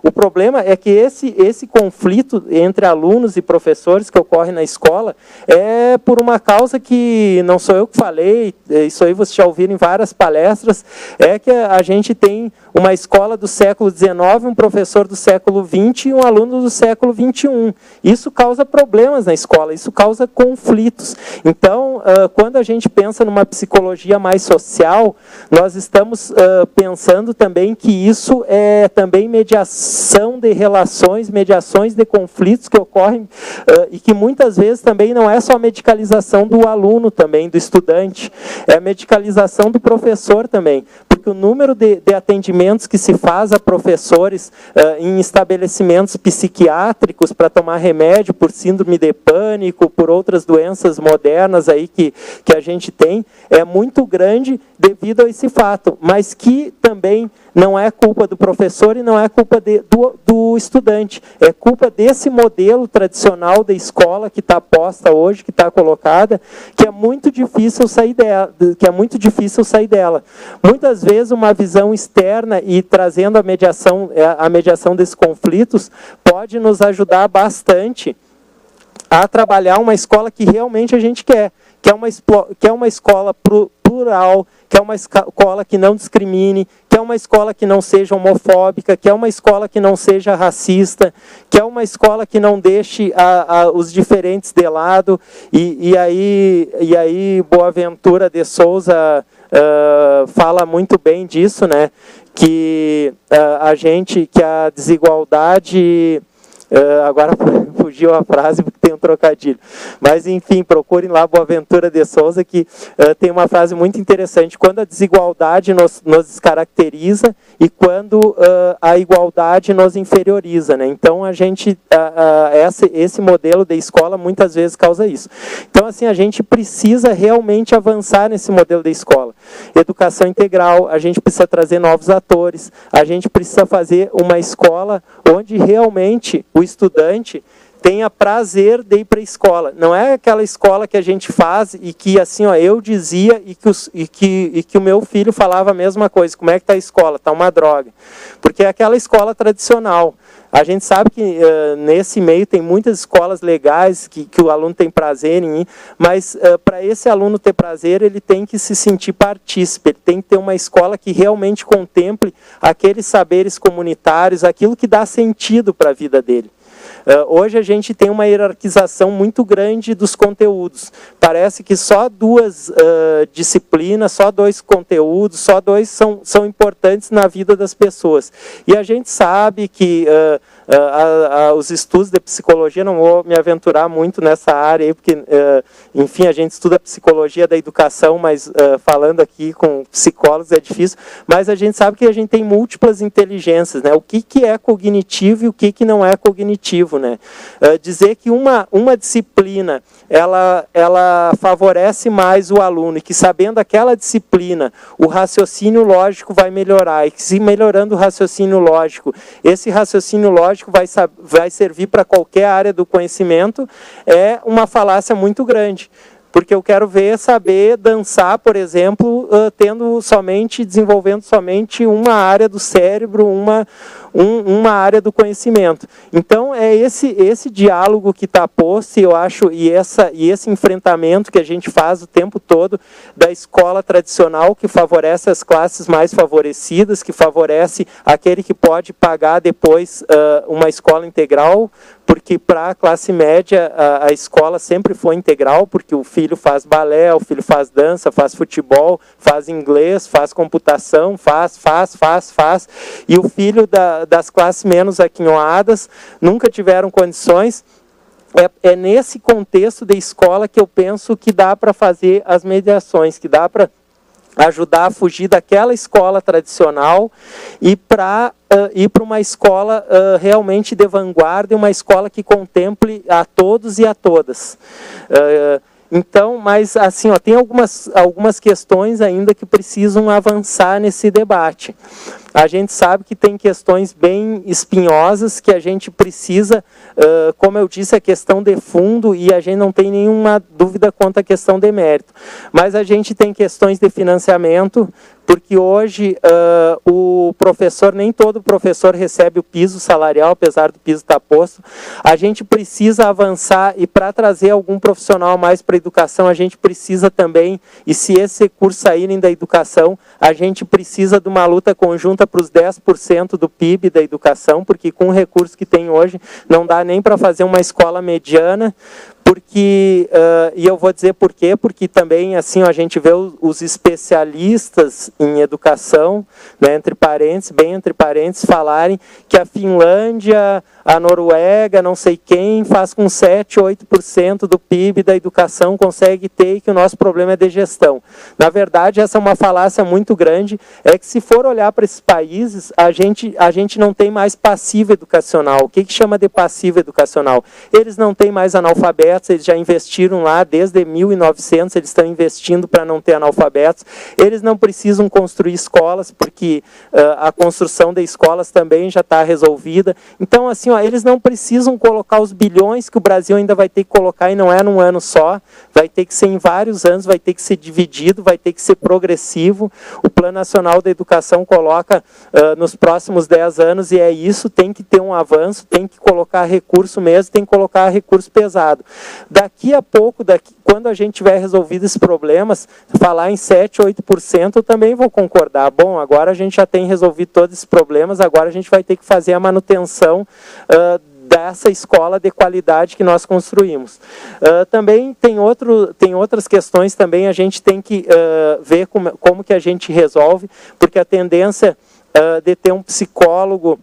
O problema é que esse conflito entre alunos e professores que ocorre na escola é por uma causa que não sou eu que falei, isso aí vocês já ouviram em várias palestras, é que a gente tem uma escola do século XIX, um professor do século XX e um aluno do século XXI. Isso causa problemas na escola, isso causa conflitos. Então, quando a gente pensa numa psicologia mais social, nós estamos pensando também que isso é também mediação de relações, mediações de conflitos que ocorrem, e que muitas vezes também não é só a medicalização do aluno também, do estudante, é a medicalização do professor também, porque o número de atendimentos que se faz a professores em estabelecimentos psiquiátricos para tomar remédio por síndrome de pânico, por outras doenças modernas aí que a gente tem, é muito grande devido a esse fato, mas que também não é culpa do professor e não é culpa do estudante, é culpa desse modelo tradicional da escola que está posta hoje, que está colocada, que é muito difícil sair dela, Muitas vezes uma visão externa e trazendo a mediação desses conflitos pode nos ajudar bastante a trabalhar uma escola que realmente a gente quer, que é uma escola plural, que é uma escola que não discrimine, que é uma escola que não seja homofóbica, que é uma escola que não seja racista, que é uma escola que não deixe os diferentes de lado. E aí Boaventura de Souza fala muito bem disso, né? Que a desigualdade... agora fugiu a frase porque tem um trocadilho. Mas, enfim, procurem lá Boaventura de Souza, que tem uma frase muito interessante. Quando a desigualdade nos descaracteriza e quando a igualdade nos inferioriza, né? Então, esse modelo de escola muitas vezes causa isso. Então, assim, a gente precisa realmente avançar nesse modelo de escola. Educação integral, a gente precisa trazer novos atores, a gente precisa fazer uma escola onde realmente o estudante tenha prazer de ir para a escola. Não é aquela escola que a gente faz e que assim, ó, eu dizia e que o meu filho falava a mesma coisa. Como é que está a escola? Está uma droga. Porque é aquela escola tradicional. A gente sabe que nesse meio tem muitas escolas legais que o aluno tem prazer em ir, mas para esse aluno ter prazer, ele tem que se sentir partícipe, ele tem que ter uma escola que realmente contemple aqueles saberes comunitários, aquilo que dá sentido para a vida dele. Hoje a gente tem uma hierarquização muito grande dos conteúdos. Parece que só 2 disciplinas, só 2 conteúdos, só 2 são importantes na vida das pessoas. E a gente sabe que os estudos de psicologia, não vou me aventurar muito nessa área aí, porque, enfim, a gente estuda psicologia da educação, mas falando aqui com psicólogos é difícil, mas a gente sabe que a gente tem múltiplas inteligências, né? O que é cognitivo e o que não é cognitivo, né? Dizer que uma disciplina ela favorece mais o aluno e que sabendo aquela disciplina o raciocínio lógico vai melhorar e que se melhorando o raciocínio lógico, esse raciocínio lógico vai servir para qualquer área do conhecimento, é uma falácia muito grande. Porque eu quero saber dançar, por exemplo, desenvolvendo somente uma área do cérebro, uma área do conhecimento. Então, é esse diálogo que está posto, eu acho, e esse enfrentamento que a gente faz o tempo todo da escola tradicional, que favorece as classes mais favorecidas, que favorece aquele que pode pagar depois uma escola integral, porque para a classe média a escola sempre foi integral, porque o filho faz balé, o filho faz dança, faz futebol, faz inglês, faz computação, faz, e o filho das classes menos aquinhoadas nunca tiveram condições. É nesse contexto de escola que eu penso que dá para fazer as mediações, que dá para ajudar a fugir daquela escola tradicional e para ir para uma escola realmente de vanguarda, uma escola que contemple a todos e a todas. Então, mas assim, ó, tem algumas questões ainda que precisam avançar nesse debate. A gente sabe que tem questões bem espinhosas que a gente precisa, como eu disse, a questão de fundo, e a gente não tem nenhuma dúvida quanto à questão de mérito. Mas a gente tem questões de financiamento, porque hoje o professor, nem todo professor recebe o piso salarial, apesar do piso estar posto. A gente precisa avançar, e para trazer algum profissional mais para a educação, a gente precisa também, e se esses recursos saírem da educação, a gente precisa de uma luta conjunta para os 10% do PIB da educação, porque com o recurso que tem hoje, não dá nem para fazer uma escola mediana, porque, e eu vou dizer por quê, porque também assim a gente vê os especialistas em educação, né, bem entre parênteses, falarem que a Finlândia, a Noruega, não sei quem, faz com 7, 8% do PIB da educação, consegue ter, e que o nosso problema é de gestão. Na verdade, essa é uma falácia muito grande, é que se for olhar para esses países, a gente não tem mais passivo educacional. O que chama de passivo educacional? Eles não têm mais analfabeto, analfabetos, eles já investiram lá, desde 1900, eles estão investindo para não ter analfabetos. Eles não precisam construir escolas, porque a construção de escolas também já está resolvida. Então, assim, ó, eles não precisam colocar os bilhões que o Brasil ainda vai ter que colocar, e não é num ano só, vai ter que ser em vários anos, vai ter que ser dividido, vai ter que ser progressivo. O Plano Nacional da Educação coloca nos próximos 10 anos, e é isso, tem que ter um avanço, tem que colocar recurso mesmo, tem que colocar recurso pesado. Daqui a pouco, quando a gente tiver resolvido esses problemas, falar em 7, 8%, eu também vou concordar. Bom, agora a gente já tem resolvido todos esses problemas, agora a gente vai ter que fazer a manutenção dessa escola de qualidade que nós construímos. Também tem outras questões, também a gente tem que ver como que a gente resolve, porque a tendência de ter um psicólogo,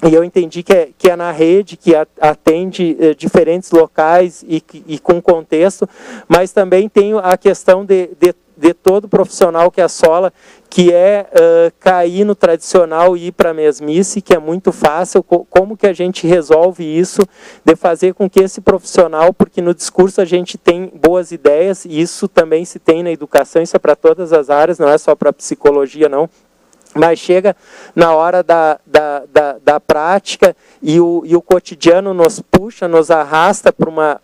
e eu entendi que é na rede, que atende diferentes locais e com contexto, mas também tem a questão de todo profissional que assola, que é cair no tradicional e ir para a mesmice, que é muito fácil. Como que a gente resolve isso, de fazer com que esse profissional, porque no discurso a gente tem boas ideias, e isso também se tem na educação, isso é para todas as áreas, não é só para a psicologia, não. Mas chega na hora da prática e o cotidiano nos puxa, nos arrasta para uma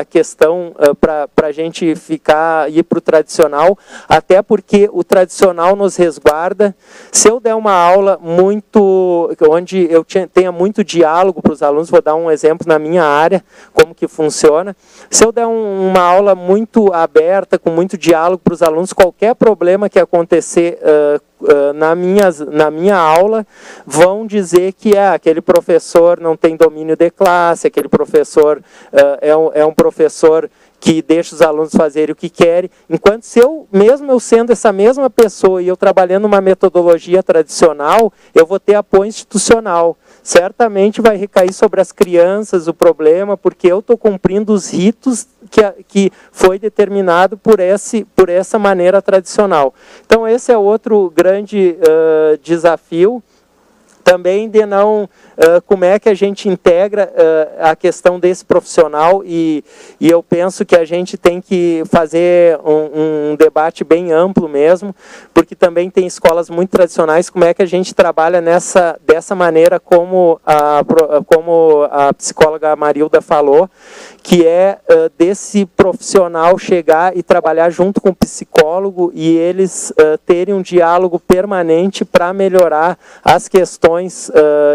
questão para a gente ir para o tradicional, até porque o tradicional nos resguarda. Se eu der uma aula onde eu tenha muito diálogo para os alunos, vou dar um exemplo na minha área, como que funciona. Se eu der uma aula muito aberta, com muito diálogo para os alunos, qualquer problema que acontecer na minha aula, vão dizer que aquele professor não tem domínio de classe, aquele professor é um professor que deixa os alunos fazerem o que querem, enquanto mesmo eu sendo essa mesma pessoa e eu trabalhando uma metodologia tradicional, eu vou ter apoio institucional. Certamente vai recair sobre as crianças o problema, porque eu estou cumprindo os ritos que foi determinado por essa maneira tradicional. Então, esse é outro grande desafio. Também de como é que a gente integra a questão desse profissional, e eu penso que a gente tem que fazer um debate bem amplo mesmo, porque também tem escolas muito tradicionais, como é que a gente trabalha dessa maneira como a psicóloga Marilda falou, que é desse profissional chegar e trabalhar junto com o psicólogo e eles terem um diálogo permanente para melhorar as questões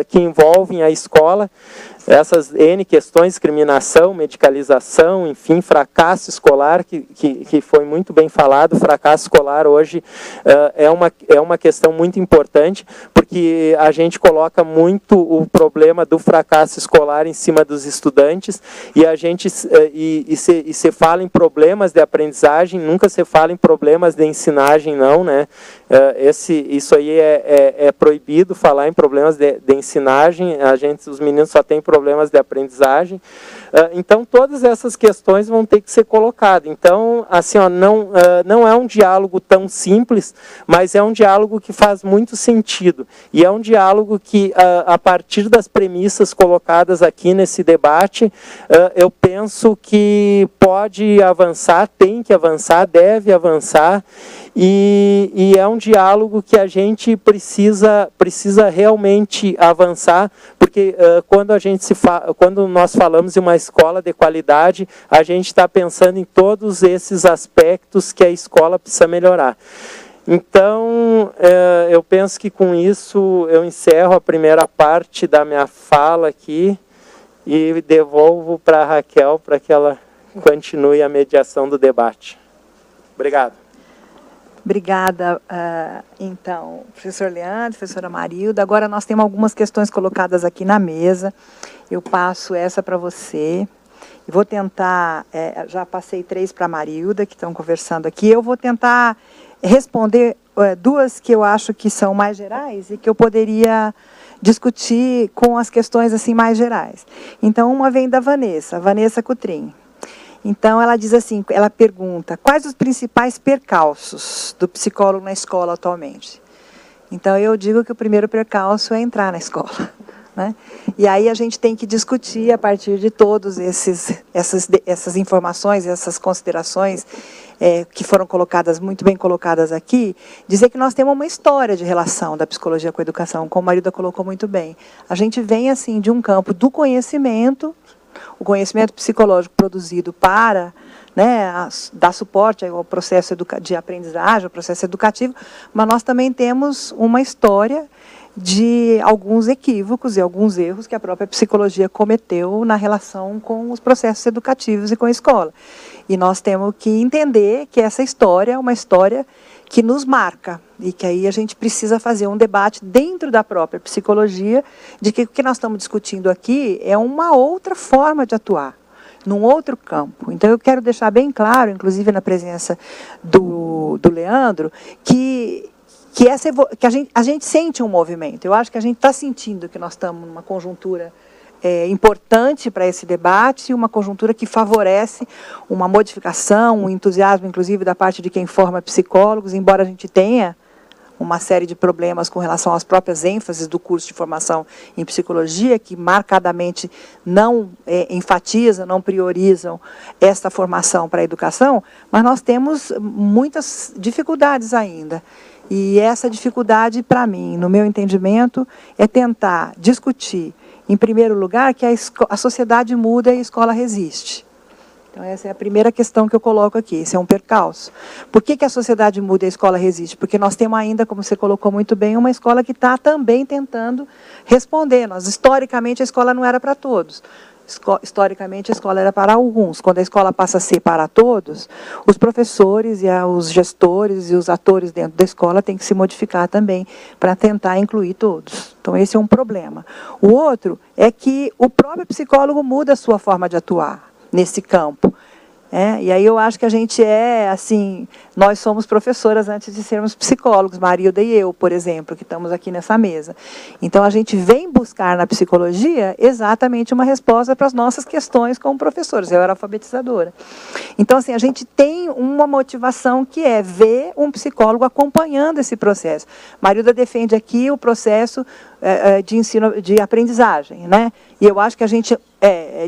que envolvem a escola, essas N questões, discriminação, medicalização, enfim, fracasso escolar, que foi muito bem falado. Fracasso escolar hoje é uma questão muito importante, porque a gente coloca muito o problema do fracasso escolar em cima dos estudantes, e a gente se fala em problemas de aprendizagem, nunca se fala em problemas de ensinagem, não, né? Isso aí é proibido, falar em problemas de ensinagem. Os meninos só têm problemas de aprendizagem. Então, todas essas questões vão ter que ser colocadas. Então, assim, ó, não é um diálogo tão simples, mas é um diálogo que faz muito sentido. E é um diálogo que, a partir das premissas colocadas aqui nesse debate, eu penso que pode avançar, tem que avançar, deve avançar, e é um diálogo que a gente precisa realmente avançar, porque quando nós falamos em uma escola de qualidade, a gente está pensando em todos esses aspectos que a escola precisa melhorar. Então, eu penso que com isso eu encerro a primeira parte da minha fala aqui e devolvo para a Raquel para que ela continue a mediação do debate. Obrigado. Obrigada, então, professor Leandro, professora Marilda. Agora nós temos algumas questões colocadas aqui na mesa. Eu passo essa para você. E vou tentar, já passei 3 para a Marilda, que estão conversando aqui. Eu vou tentar responder 2 que eu acho que são mais gerais e que eu poderia discutir com as questões assim mais gerais. Então, uma vem da Vanessa Cutrim. Então, ela diz assim, ela pergunta, quais os principais percalços do psicólogo na escola atualmente? Então, eu digo que o primeiro percalço é entrar na escola, né? E aí a gente tem que discutir a partir de todas essas informações, essas considerações que foram colocadas, muito bem colocadas aqui, dizer que nós temos uma história de relação da psicologia com a educação, como a Marilda colocou muito bem. A gente vem assim de um campo do conhecimento, o conhecimento psicológico produzido para, né, dar suporte ao processo de aprendizagem, ao processo educativo, mas nós também temos uma história de alguns equívocos e alguns erros que a própria psicologia cometeu na relação com os processos educativos e com a escola. E nós temos que entender que essa história é uma história que nos marca e que aí a gente precisa fazer um debate dentro da própria psicologia de que o que nós estamos discutindo aqui é uma outra forma de atuar, num outro campo. Então, eu quero deixar bem claro, inclusive na presença do Leandro, que a gente sente um movimento. Eu acho que a gente está sentindo que nós estamos numa conjuntura importante para esse debate, uma conjuntura que favorece uma modificação, um entusiasmo, inclusive, da parte de quem forma psicólogos, embora a gente tenha uma série de problemas com relação às próprias ênfases do curso de formação em psicologia, que marcadamente não enfatizam, não priorizam esta formação para a educação, mas nós temos muitas dificuldades ainda. E essa dificuldade, para mim, no meu entendimento, é tentar discutir, em primeiro lugar, que a sociedade muda e a escola resiste. Então, essa é a primeira questão que eu coloco aqui, esse é um percalço. Por que a sociedade muda e a escola resiste? Porque nós temos ainda, como você colocou muito bem, uma escola que está também tentando responder. Historicamente, a escola não era para todos. Historicamente, a escola era para alguns. Quando a escola passa a ser para todos, os professores, e os gestores e os atores dentro da escola têm que se modificar também para tentar incluir todos. Então, esse é um problema. O outro é que o próprio psicólogo muda a sua forma de atuar nesse campo. E aí eu acho que a gente nós somos professoras antes de sermos psicólogos, Marilda e eu, por exemplo, que estamos aqui nessa mesa. Então, a gente vem buscar na psicologia exatamente uma resposta para as nossas questões como professores. Eu era alfabetizadora. Então, assim, a gente tem uma motivação que é ver um psicólogo acompanhando esse processo. Marilda defende aqui o processo de ensino, de aprendizagem, né? E eu acho que a gente,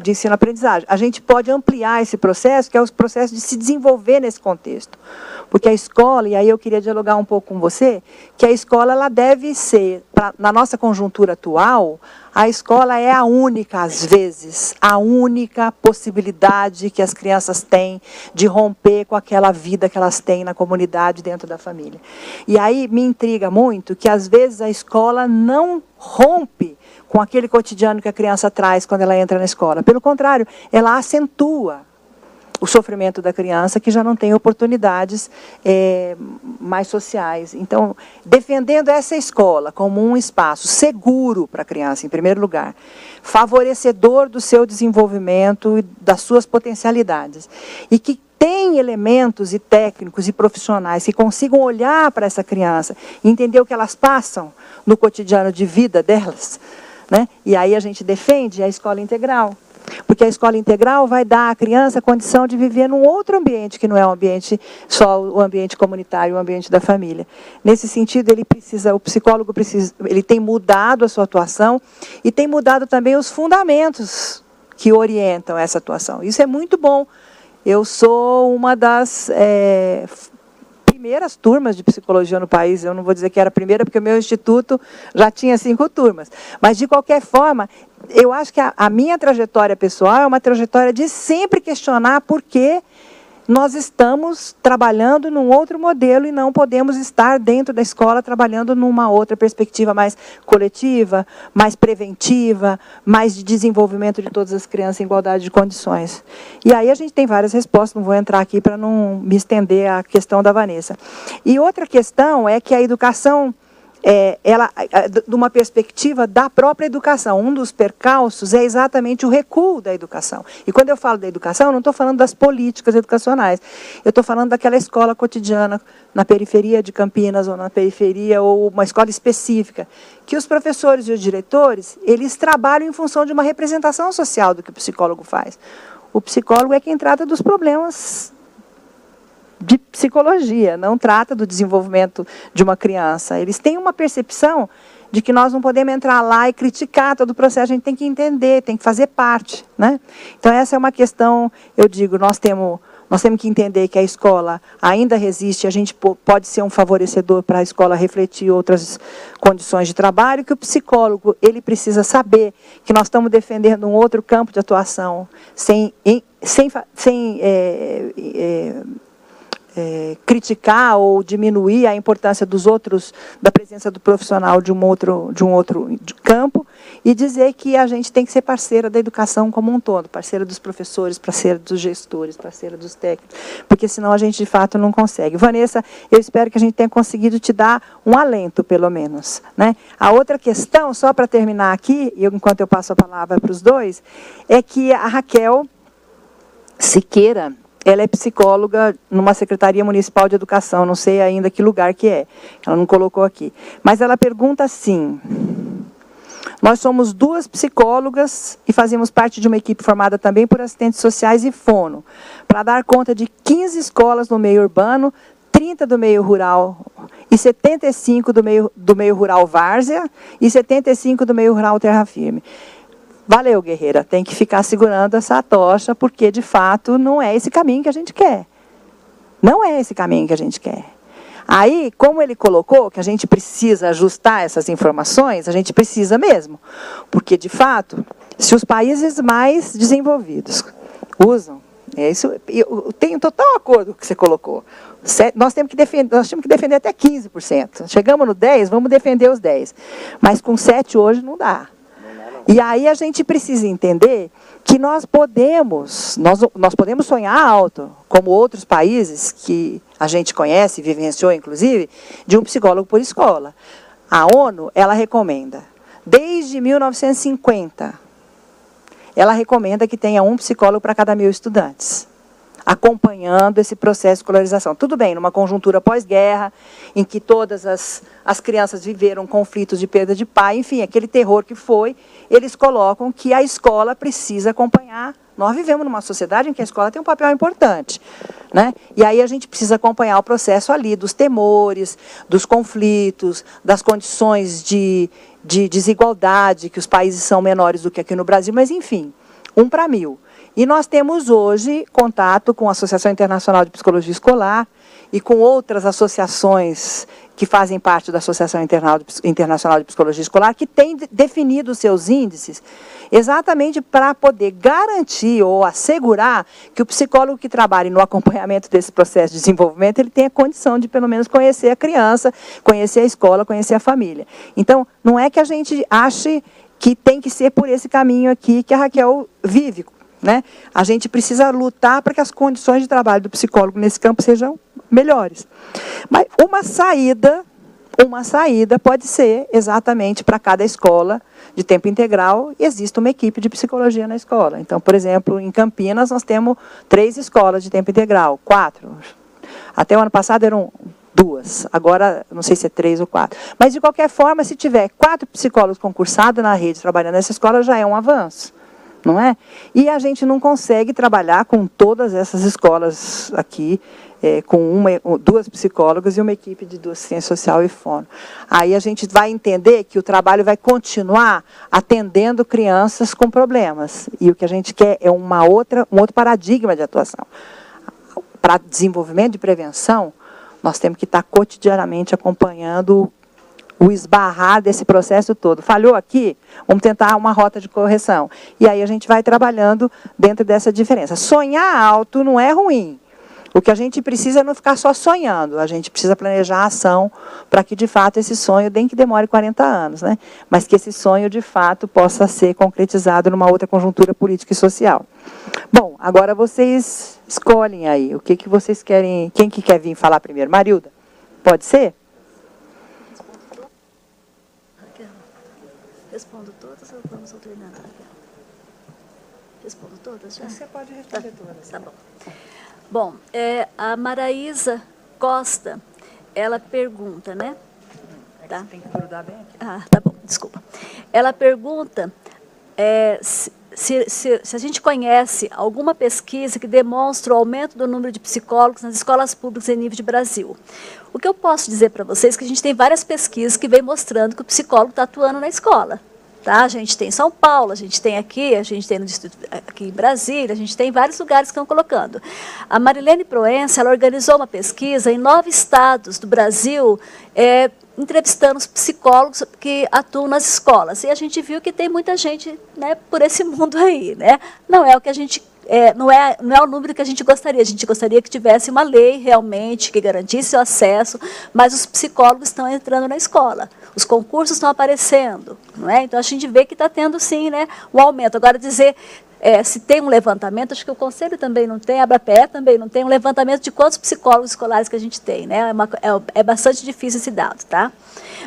de ensino-aprendizagem, a gente pode ampliar esse processo, que é o processo de se desenvolver nesse contexto. Porque a escola, e aí eu queria dialogar um pouco com você, que a escola ela deve ser, na nossa conjuntura atual, a escola é a única, às vezes, a única possibilidade que as crianças têm de romper com aquela vida que elas têm na comunidade, dentro da família. E aí me intriga muito que, às vezes, a escola não rompe com aquele cotidiano que a criança traz quando ela entra na escola. Pelo contrário, ela acentua o sofrimento da criança, que já não tem oportunidades mais sociais. Então, defendendo essa escola como um espaço seguro para a criança, em primeiro lugar, favorecedor do seu desenvolvimento e das suas potencialidades, e que tem elementos e técnicos e profissionais que consigam olhar para essa criança e entender o que elas passam no cotidiano de vida delas, né? E aí a gente defende a escola integral. Porque a escola integral vai dar à criança a condição de viver num outro ambiente, que não é um ambiente só o ambiente comunitário, o ambiente da família. Nesse sentido, o psicólogo ele tem mudado a sua atuação e tem mudado também os fundamentos que orientam essa atuação. Isso é muito bom. Eu sou uma das primeiras turmas de psicologia no país. Eu não vou dizer que era a primeira, porque o meu instituto já tinha 5 turmas. Mas, de qualquer forma, eu acho que a minha trajetória pessoal é uma trajetória de sempre questionar por que nós estamos trabalhando num outro modelo e não podemos estar dentro da escola trabalhando numa outra perspectiva mais coletiva, mais preventiva, mais de desenvolvimento de todas as crianças em igualdade de condições. E aí a gente tem várias respostas, não vou entrar aqui para não me estender à questão da Vanessa. E outra questão é que a educação, de uma perspectiva da própria educação. Um dos percalços é exatamente o recuo da educação. E quando eu falo da educação, eu não estou falando das políticas educacionais. Eu estou falando daquela escola cotidiana na periferia de Campinas, ou na periferia, ou uma escola específica, que os professores e os diretores, eles trabalham em função de uma representação social do que o psicólogo faz. O psicólogo é quem trata dos problemas de psicologia, não trata do desenvolvimento de uma criança. Eles têm uma percepção de que nós não podemos entrar lá e criticar todo o processo, a gente tem que entender, tem que fazer parte, né? Então, essa é uma questão, eu digo, nós temos que entender que a escola ainda resiste, a gente pode ser um favorecedor para a escola refletir outras condições de trabalho, que o psicólogo ele precisa saber que nós estamos defendendo um outro campo de atuação, sem criticar ou diminuir a importância da presença do profissional de um outro campo, e dizer que a gente tem que ser parceira da educação como um todo, parceira dos professores, parceira dos gestores, parceira dos técnicos, porque senão a gente de fato não consegue. Vanessa, eu espero que a gente tenha conseguido te dar um alento, pelo menos, né? A outra questão, só para terminar aqui, enquanto eu passo a palavra para os dois, é que a Raquel Siqueira, ela é psicóloga numa Secretaria Municipal de Educação, não sei ainda que lugar que é, ela não colocou aqui. Mas ela pergunta assim: nós somos 2 psicólogas e fazemos parte de uma equipe formada também por assistentes sociais e fono, para dar conta de 15 escolas no meio urbano, 30 do meio rural e 75 do meio rural várzea e 75 do meio rural terra firme. Valeu, guerreira, tem que ficar segurando essa tocha, porque, de fato, não é esse caminho que a gente quer. Não é esse caminho que a gente quer. Aí, como ele colocou que a gente precisa ajustar essas informações, a gente precisa mesmo. Porque, de fato, se os países mais desenvolvidos usam, eu tenho total acordo com o que você colocou. Nós temos que defender até 15%. Chegamos no 10%, vamos defender os 10%. Mas com 7% hoje não dá. E aí a gente precisa entender que nós podemos sonhar alto, como outros países que a gente conhece, vivenciou inclusive, de um psicólogo por escola. A ONU, ela recomenda, desde 1950, ela recomenda que tenha um psicólogo para cada 1.000 estudantes, acompanhando esse processo de escolarização. Tudo bem, numa conjuntura pós-guerra, em que todas as crianças viveram conflitos de perda de pai, enfim, aquele terror que foi, eles colocam que a escola precisa acompanhar. Nós vivemos numa sociedade em que a escola tem um papel importante, né? E aí a gente precisa acompanhar o processo ali dos temores, dos conflitos, das condições de desigualdade, que os países são menores do que aqui no Brasil, mas, enfim, 1 para 1.000. E nós temos hoje contato com a Associação Internacional de Psicologia Escolar e com outras associações que fazem parte da Associação Internacional de Psicologia Escolar, que têm definido os seus índices exatamente para poder garantir ou assegurar que o psicólogo que trabalhe no acompanhamento desse processo de desenvolvimento, ele tenha condição de, pelo menos, conhecer a criança, conhecer a escola, conhecer a família. Então, não é que a gente ache que tem que ser por esse caminho aqui que a Raquel vive, né? A gente precisa lutar para que as condições de trabalho do psicólogo nesse campo sejam melhores. Mas uma saída pode ser exatamente para cada escola de tempo integral, existe uma equipe de psicologia na escola. Então, por exemplo, em Campinas nós temos 3 escolas de tempo integral, 4. Até o ano passado eram 2, agora não sei se é 3 ou 4. Mas, de qualquer forma, se tiver 4 psicólogos concursados na rede trabalhando nessa escola, já é um avanço. Não é? E a gente não consegue trabalhar com todas essas escolas aqui, com 2 psicólogas e uma equipe de 2 ciência social e fono. Aí a gente vai entender que o trabalho vai continuar atendendo crianças com problemas. E o que a gente quer é um outro paradigma de atuação. Para desenvolvimento de prevenção, nós temos que estar cotidianamente acompanhando o esbarrar desse processo todo. Falhou aqui? Vamos tentar uma rota de correção. E aí a gente vai trabalhando dentro dessa diferença. Sonhar alto não é ruim. O que a gente precisa é não ficar só sonhando. A gente precisa planejar a ação para que, de fato, esse sonho, nem que demore 40 anos, né? Mas que esse sonho, de fato, possa ser concretizado numa outra conjuntura política e social. Bom, agora vocês escolhem aí. O que vocês querem... Quem que quer vir falar primeiro? Marilda, pode ser? Respondo todas ou vamos alternando? Respondo todas já? Você pode responder todas. Tá bom. Bom, a Maraísa Costa, ela pergunta, né? Tá. Você tem que grudar bem aqui. Ah, tá bom, desculpa. Ela pergunta se a gente conhece alguma pesquisa que demonstra o aumento do número de psicólogos nas escolas públicas em nível de Brasil. O que eu posso dizer para vocês é que a gente tem várias pesquisas que vêm mostrando que o psicólogo está atuando na escola. Tá? A gente tem em São Paulo, a gente tem aqui, a gente tem no distrito, aqui em Brasília, a gente tem em vários lugares que estão colocando. A Marilene Proença, ela organizou uma pesquisa em 9 estados do Brasil, entrevistando os psicólogos que atuam nas escolas. E a gente viu que tem muita gente, né, por esse mundo aí. Né? Não é o que a gente... não é o número que a gente gostaria. A gente gostaria que tivesse uma lei realmente que garantisse o acesso, mas os psicólogos estão entrando na escola. Os concursos estão aparecendo. Não é? Então, a gente vê que está tendo, sim, né, um aumento. Agora, dizer se tem um levantamento, acho que o Conselho também não tem, a ABRAPE também não tem um levantamento de quantos psicólogos escolares que a gente tem. Né? É bastante difícil esse dado. Tá?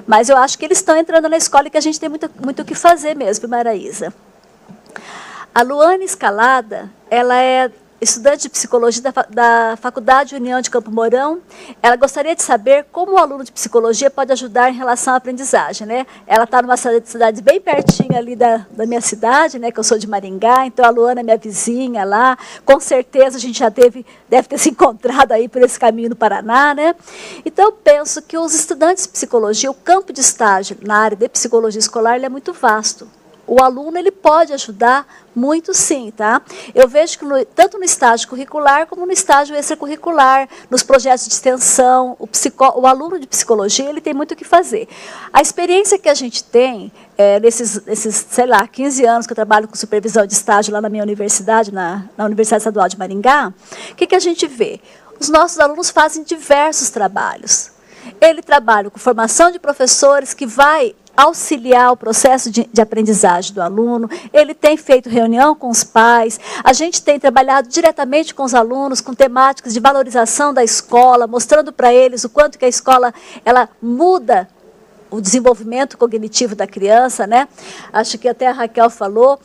Mas eu acho que eles estão entrando na escola e que a gente tem muito o que fazer mesmo, Maraísa. A Luane Escalada, ela é estudante de psicologia da Faculdade União de Campo Mourão. Ela gostaria de saber como o aluno de psicologia pode ajudar em relação à aprendizagem. Né? Ela está numa cidade bem pertinho ali da minha cidade, né, que eu sou de Maringá, então a Luana é minha vizinha lá. Com certeza a gente já deve ter se encontrado aí por esse caminho no Paraná. Né? Então eu penso que os estudantes de psicologia, o campo de estágio na área de psicologia escolar, ele é muito vasto. O aluno ele pode ajudar muito, sim, tá? Eu vejo que tanto no estágio curricular como no estágio extracurricular, nos projetos de extensão, o aluno de psicologia ele tem muito o que fazer. A experiência que a gente tem nesses, sei lá, 15 anos que eu trabalho com supervisão de estágio lá na minha universidade, na Universidade Estadual de Maringá, o que a gente vê? Os nossos alunos fazem diversos trabalhos. Ele trabalha com formação de professores que vai auxiliar o processo de aprendizagem do aluno, ele tem feito reunião com os pais, a gente tem trabalhado diretamente com os alunos, com temáticas de valorização da escola, mostrando para eles o quanto que a escola ela muda o desenvolvimento cognitivo da criança. Né? Acho que até a Raquel falou,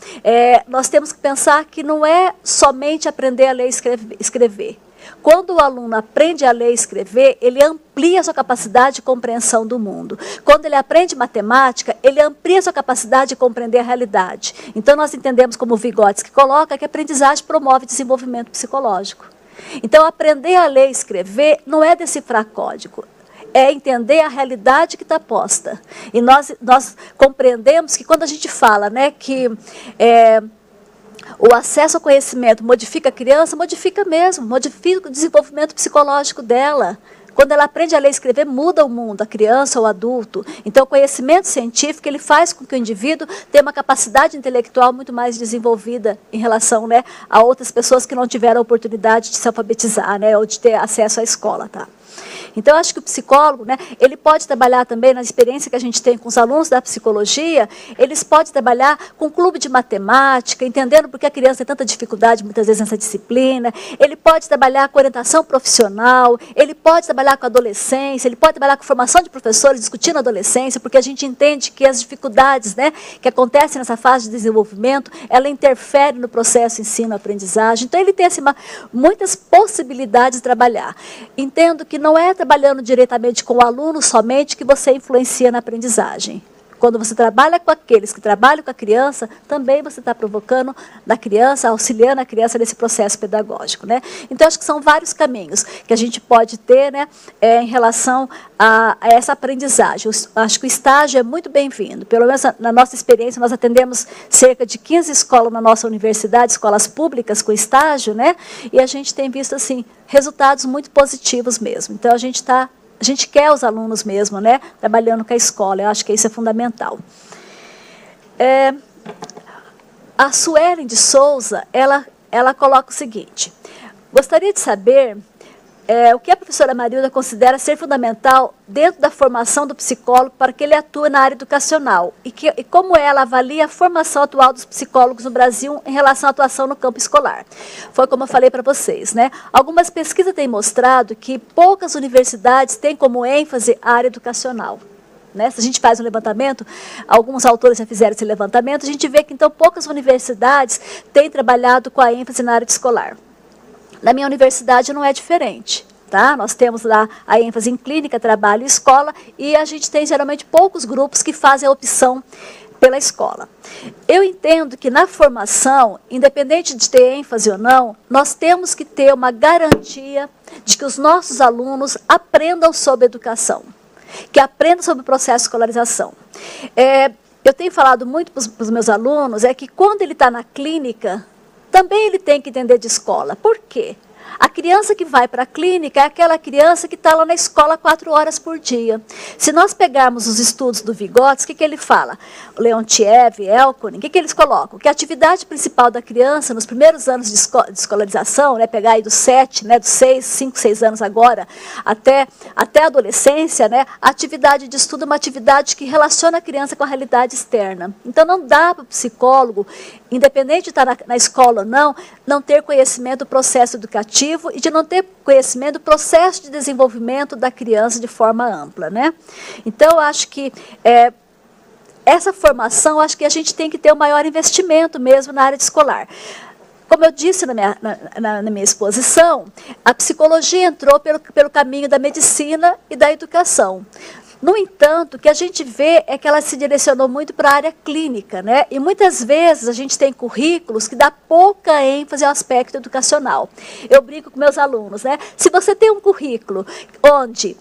nós temos que pensar que não é somente aprender a ler e escrever. Quando o aluno aprende a ler e escrever, ele amplia a sua capacidade de compreensão do mundo. Quando ele aprende matemática, ele amplia a sua capacidade de compreender a realidade. Então, nós entendemos, como o Vygotsky coloca, que a aprendizagem promove desenvolvimento psicológico. Então, aprender a ler e escrever não é decifrar código, é entender a realidade que está posta. E nós compreendemos que quando a gente fala, né, que o acesso ao conhecimento modifica a criança, modifica mesmo, modifica o desenvolvimento psicológico dela. Quando ela aprende a ler e escrever, muda o mundo, a criança ou o adulto. Então, o conhecimento científico ele faz com que o indivíduo tenha uma capacidade intelectual muito mais desenvolvida em relação, né, a outras pessoas que não tiveram a oportunidade de se alfabetizar, né, ou de ter acesso à escola. Tá? Então, eu acho que o psicólogo, né, ele pode trabalhar também na experiência que a gente tem com os alunos da psicologia, eles podem trabalhar com clube de matemática, entendendo por que a criança tem tanta dificuldade, muitas vezes, nessa disciplina. Ele pode trabalhar com orientação profissional, ele pode trabalhar com adolescência, ele pode trabalhar com formação de professores, discutindo a adolescência, porque a gente entende que as dificuldades, né, que acontecem nessa fase de desenvolvimento, ela interfere no processo de ensino-aprendizagem. Então, ele tem assim, muitas possibilidades de trabalhar. Entendo que não é trabalhando diretamente com o aluno somente que você influencia na aprendizagem. Quando você trabalha com aqueles que trabalham com a criança, também você está provocando na criança, auxiliando a criança nesse processo pedagógico. Né? Então, acho que são vários caminhos que a gente pode ter, né, em relação a essa aprendizagem. Acho que o estágio é muito bem-vindo. Pelo menos na nossa experiência, nós atendemos cerca de 15 escolas na nossa universidade, escolas públicas com estágio, né? E a gente tem visto assim, resultados muito positivos mesmo. Então, a gente quer os alunos mesmo, né, trabalhando com a escola. Eu acho que isso é fundamental. A Suelen de Souza, ela coloca o seguinte: gostaria de saber o que a professora Marilda considera ser fundamental dentro da formação do psicólogo para que ele atue na área educacional e como ela avalia a formação atual dos psicólogos no Brasil em relação à atuação no campo escolar. Foi como eu falei para vocês, né? Algumas pesquisas têm mostrado que poucas universidades têm como ênfase a área educacional. Né? Se a gente faz um levantamento, alguns autores já fizeram esse levantamento, a gente vê que então poucas universidades têm trabalhado com a ênfase na área escolar. Na minha universidade não é diferente. Tá? Nós temos lá a ênfase em clínica, trabalho e escola, e a gente tem geralmente poucos grupos que fazem a opção pela escola. Eu entendo que na formação, independente de ter ênfase ou não, nós temos que ter uma garantia de que os nossos alunos aprendam sobre educação, que aprendam sobre o processo de escolarização. Eu tenho falado muito para os meus alunos, que quando ele está na clínica, também ele tem que entender de escola. Por quê? A criança que vai para a clínica é aquela criança que está lá na escola 4 horas por dia. Se nós pegarmos os estudos do Vygotsky, o que ele fala? O Leontiev, Elkonin, o que eles colocam? Que a atividade principal da criança nos primeiros anos de escolarização, pegar aí dos 7, dos 5, 6 anos agora, até a adolescência, a atividade de estudo é uma atividade que relaciona a criança com a realidade externa. Então não dá para o psicólogo, independente de estar na escola ou não ter conhecimento do processo educativo e de não ter conhecimento do processo de desenvolvimento da criança de forma ampla. Então, eu acho que essa formação, acho que a gente tem que ter um maior investimento mesmo na área escolar. Como eu disse na minha exposição, a psicologia entrou pelo caminho da medicina e da educação. No entanto, o que a gente vê é que ela se direcionou muito para a área clínica, E muitas vezes a gente tem currículos que dá pouca ênfase ao aspecto educacional. Eu brinco com meus alunos, Se você tem um currículo onde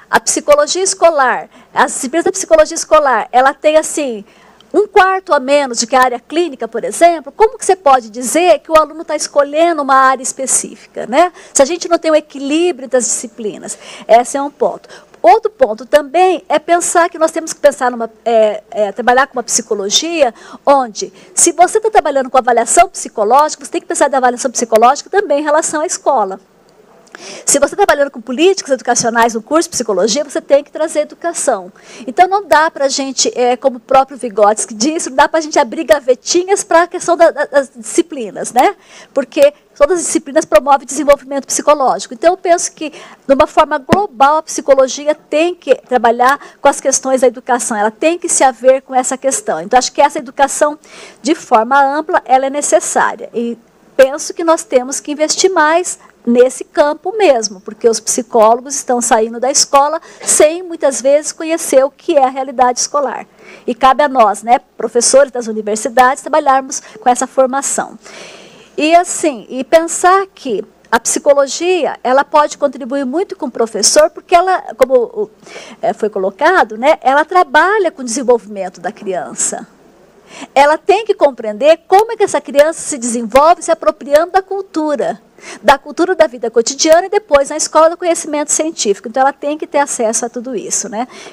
a psicologia escolar, as disciplinas da psicologia escolar, ela tem assim 1/4 a menos do que a área clínica, por exemplo, como que você pode dizer que o aluno está escolhendo uma área específica, Se a gente não tem um equilíbrio das disciplinas, esse é um ponto. Outro ponto também é pensar que nós temos que pensar trabalhar com uma psicologia onde, se você está trabalhando com avaliação psicológica, você tem que pensar na avaliação psicológica também em relação à escola. Se você está trabalhando com políticas educacionais no curso de psicologia, você tem que trazer educação. Então, não dá para a gente, como o próprio Vygotsky disse, não dá para a gente abrir gavetinhas para a questão das disciplinas, Porque todas as disciplinas promovem desenvolvimento psicológico. Então, eu penso que, de uma forma global, a psicologia tem que trabalhar com as questões da educação, ela tem que se haver com essa questão. Então, acho que essa educação, de forma ampla, ela é necessária. E penso que nós temos que investir mais nesse campo mesmo, porque os psicólogos estão saindo da escola sem, muitas vezes, conhecer o que é a realidade escolar. E cabe a nós, professores das universidades, trabalharmos com essa formação. E pensar que a psicologia, ela pode contribuir muito com o professor, porque ela, como foi colocado, ela trabalha com o desenvolvimento da criança. Ela tem que compreender como é que essa criança se desenvolve se apropriando da cultura da vida cotidiana e depois na escola do conhecimento científico. Então, ela tem que ter acesso a tudo isso.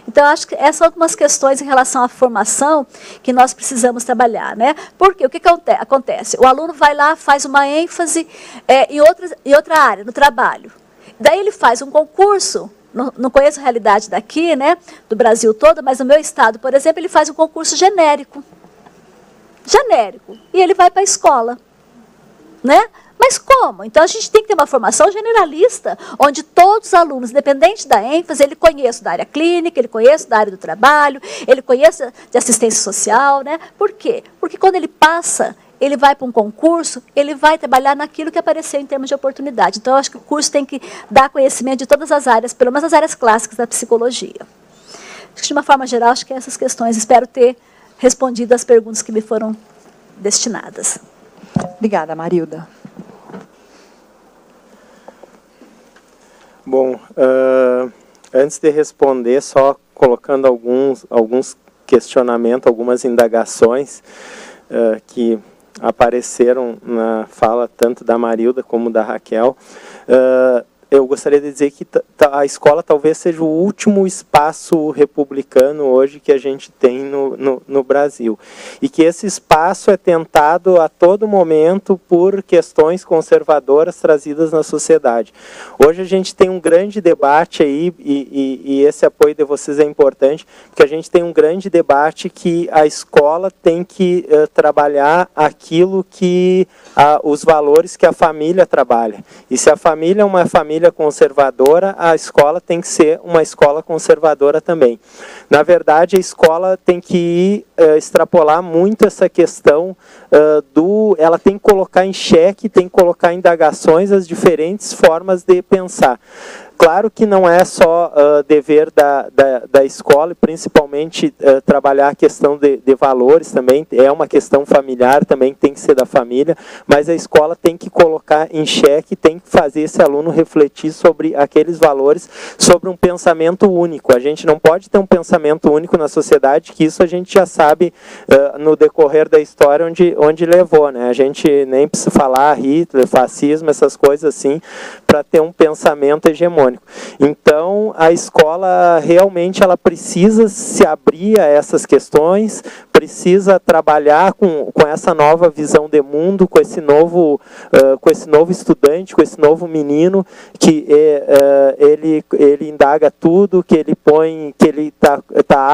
Então, acho que essas são algumas questões em relação à formação que nós precisamos trabalhar. Porque o que acontece? O aluno vai lá, faz uma ênfase em outra área, no trabalho. Daí ele faz um concurso. Não conheço a realidade daqui, do Brasil todo, mas no meu estado, por exemplo, ele faz um concurso genérico. E ele vai para a escola. Mas como? Então, a gente tem que ter uma formação generalista, onde todos os alunos, independente da ênfase, ele conheça da área clínica, ele conheça da área do trabalho, ele conheça de assistência social. Por quê? Porque quando ele passa, ele vai para um concurso, ele vai trabalhar naquilo que apareceu em termos de oportunidade. Então, eu acho que o curso tem que dar conhecimento de todas as áreas, pelo menos as áreas clássicas da psicologia. Acho que, de uma forma geral, acho que essas questões, espero ter respondido às perguntas que me foram destinadas. Obrigada, Marilda. Bom, antes de responder, só colocando alguns questionamentos, algumas indagações que apareceram na fala tanto da Marilda como da Raquel. Eu gostaria de dizer que a escola talvez seja o último espaço republicano hoje que a gente tem no Brasil. E que esse espaço é tentado a todo momento por questões conservadoras trazidas na sociedade. Hoje a gente tem um grande debate aí, e esse apoio de vocês é importante, porque a gente tem um grande debate que a escola tem que trabalhar aquilo que os valores que a família trabalha. E se a família é uma família conservadora, a escola tem que ser uma escola conservadora também. Na verdade, a escola tem que extrapolar muito essa questão ela tem que colocar em xeque, tem que colocar em indagações as diferentes formas de pensar. claro que não é só dever da escola, principalmente trabalhar a questão de valores também, é uma questão familiar, também tem que ser da família, mas a escola tem que colocar em xeque, tem que fazer esse aluno refletir sobre aqueles valores, sobre um pensamento único. A gente não pode ter um pensamento único na sociedade, que isso a gente já sabe no decorrer da história onde levou, né? A gente nem precisa falar Hitler, fascismo, essas coisas assim, para ter um pensamento hegemônico. Então, a escola realmente ela precisa se abrir a essas questões, precisa trabalhar com essa nova visão de mundo, com esse novo estudante, com esse novo menino, que ele indaga tudo, que ele tá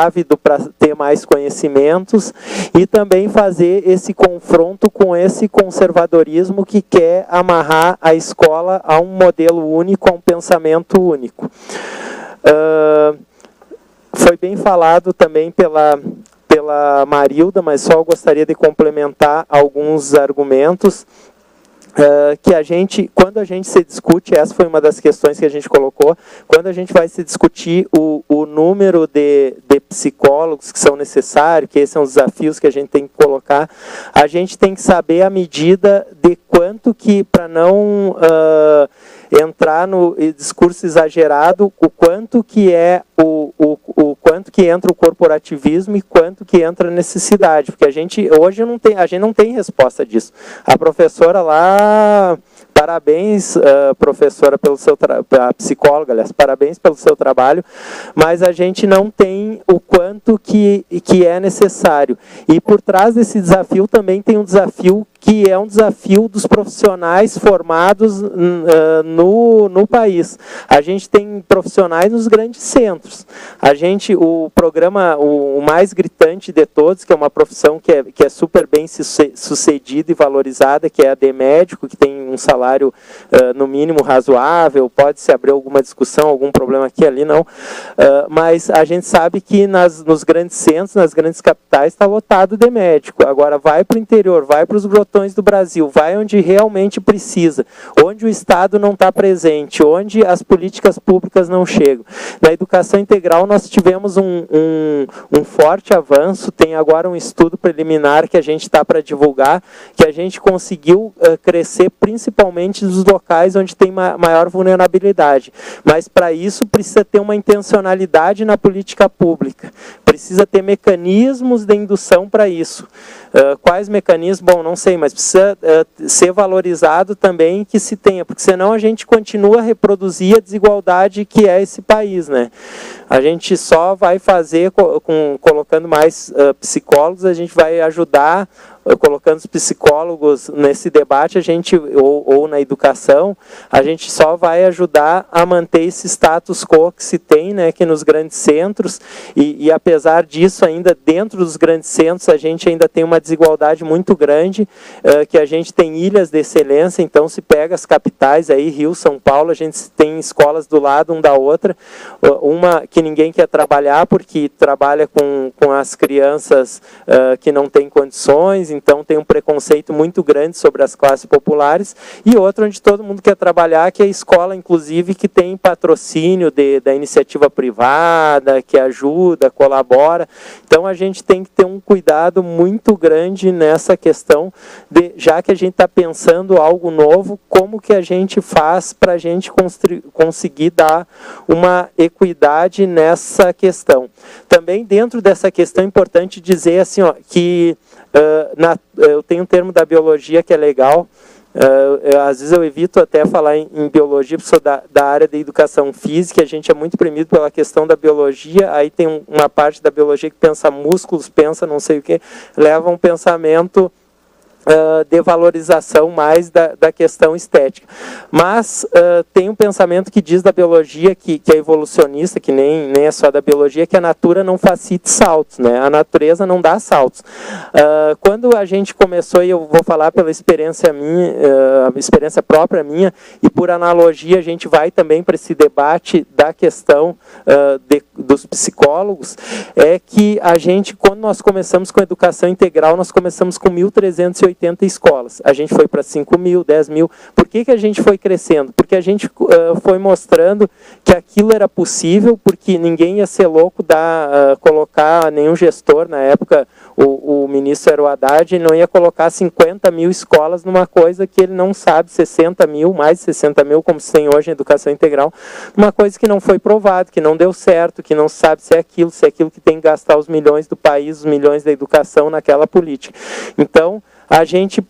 ávido para ter mais conhecimentos, e também fazer esse confronto com esse conservadorismo que quer amarrar a escola a um modelo único, a um pensamento único. Foi bem falado também pela Marilda, mas só gostaria de complementar alguns argumentos. Que quando a gente se discute, essa foi uma das questões que a gente colocou, quando a gente vai se discutir o número de psicólogos que são necessários, que esses são os desafios que a gente tem que colocar, a gente tem que saber a medida de quanto que, para não entrar no discurso exagerado, o quanto que é o quanto que entra o corporativismo e quanto que entra a necessidade, porque a gente não tem resposta disso. A professora lá, parabéns, professora, a psicóloga, aliás, parabéns pelo seu trabalho, mas a gente não tem o quanto que é necessário. E por trás desse desafio também tem um desafio que é um desafio dos profissionais formados no país. A gente tem profissionais nos grandes centros. O programa, o mais gritante de todos, que é uma profissão que é super bem sucedida e valorizada, que é a de médico, que tem um salário no mínimo razoável, pode-se abrir alguma discussão, algum problema aqui ali, não. Mas a gente sabe que nos grandes centros, nas grandes capitais, está lotado de médico. Agora vai para o interior, vai para os grotões do Brasil, vai onde realmente precisa, onde o Estado não está presente, onde as políticas públicas não chegam. Na educação integral nós tivemos um forte avanço, tem agora um estudo preliminar que a gente está para divulgar, que a gente conseguiu crescer principalmente nos locais onde tem maior vulnerabilidade. Mas para isso precisa ter uma intencionalidade na política pública, precisa ter mecanismos de indução para isso. Quais mecanismos? Bom, não sei, mas precisa ser valorizado também que se tenha, porque senão a gente continua a reproduzir a desigualdade que é esse país, né? A gente só vai fazer, colocando mais psicólogos, a gente vai ajudar, colocando os psicólogos nesse debate, ou na educação, a gente só vai ajudar a manter esse status quo que se tem, né, que nos grandes centros, e apesar disso, ainda dentro dos grandes centros, a gente ainda tem uma desigualdade muito grande, que a gente tem ilhas de excelência, então se pega as capitais, aí, Rio, São Paulo, a gente tem escolas do lado um da outra, uma que ninguém quer trabalhar, porque trabalha com as crianças que não têm condições, então tem um preconceito muito grande sobre as classes populares, e outra onde todo mundo quer trabalhar, que é a escola, inclusive, que tem patrocínio da iniciativa privada, que ajuda, colabora. Então a gente tem que ter um cuidado muito grande nessa questão, já que a gente está pensando algo novo, como que a gente faz para a gente conseguir dar uma equidade nessa questão. Também dentro dessa questão é importante dizer assim, que eu tenho um termo da biologia que é legal, às vezes eu evito até falar em biologia, porque sou da área de educação física, a gente é muito premido pela questão da biologia, aí tem uma parte da biologia que pensa músculos, pensa não sei o que, leva um pensamento de valorização mais da questão estética. Mas tem um pensamento que diz da biologia, que é evolucionista, que nem é só da biologia, que a natureza não facilita saltos, né? A natureza não dá saltos. Quando a gente começou, e eu vou falar pela experiência minha, experiência própria minha, e por analogia a gente vai também para esse debate da questão dos psicólogos, é que a gente, quando nós começamos com a educação integral, nós começamos com 1380 1.080 escolas. A gente foi para 5.000, 10.000. Por que a gente foi crescendo? Porque a gente foi mostrando que aquilo era possível, porque ninguém ia ser louco colocar nenhum gestor, na época o ministro era o Haddad, ele não ia colocar 50.000 escolas numa coisa que ele não sabe, 60.000, mais de 60.000, como se tem hoje em educação integral, uma coisa que não foi provado, que não deu certo, que não sabe se é aquilo que tem que gastar os milhões do país, os milhões da educação naquela política. Então, a gente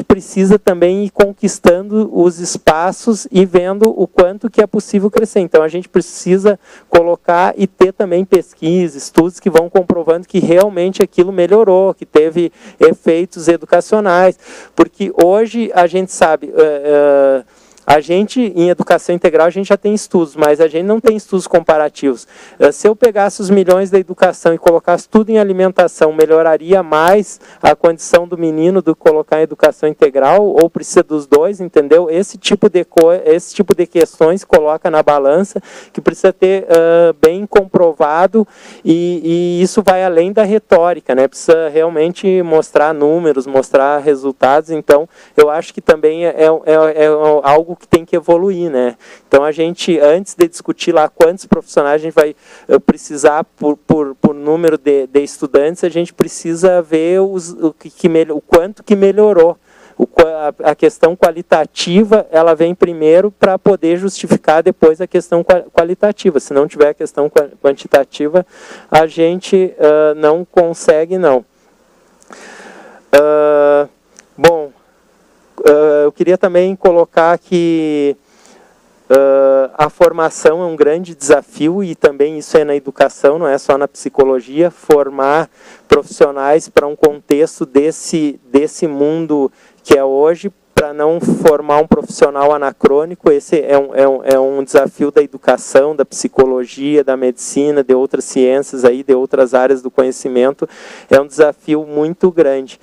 precisa também ir conquistando os espaços e vendo o quanto que é possível crescer. Então, a gente precisa colocar e ter também pesquisas, estudos que vão comprovando que realmente aquilo melhorou, que teve efeitos educacionais. Porque hoje a gente sabe... A gente, em educação integral, a gente já tem estudos, mas a gente não tem estudos comparativos. Se eu pegasse os milhões da educação e colocasse tudo em alimentação, melhoraria mais a condição do menino do que colocar em educação integral, ou precisa dos dois, entendeu? Esse tipo de questões coloca na balança, que precisa ter bem comprovado, e isso vai além da retórica, né? Precisa realmente mostrar números, mostrar resultados. Então, eu acho que também é algo que tem que evoluir, né? Então, a gente, antes de discutir lá quantos profissionais a gente vai precisar por número de estudantes, a gente precisa ver o quanto que melhorou. A questão qualitativa, ela vem primeiro para poder justificar depois a questão qualitativa. Se não tiver a questão quantitativa, a gente não consegue, não. Bom, eu queria também colocar que a formação é um grande desafio, e também isso é na educação, não é só na psicologia, formar profissionais para um contexto desse mundo que é hoje, para não formar um profissional anacrônico. Esse é um desafio da educação, da psicologia, da medicina, de outras ciências, aí, de outras áreas do conhecimento. É um desafio muito grande.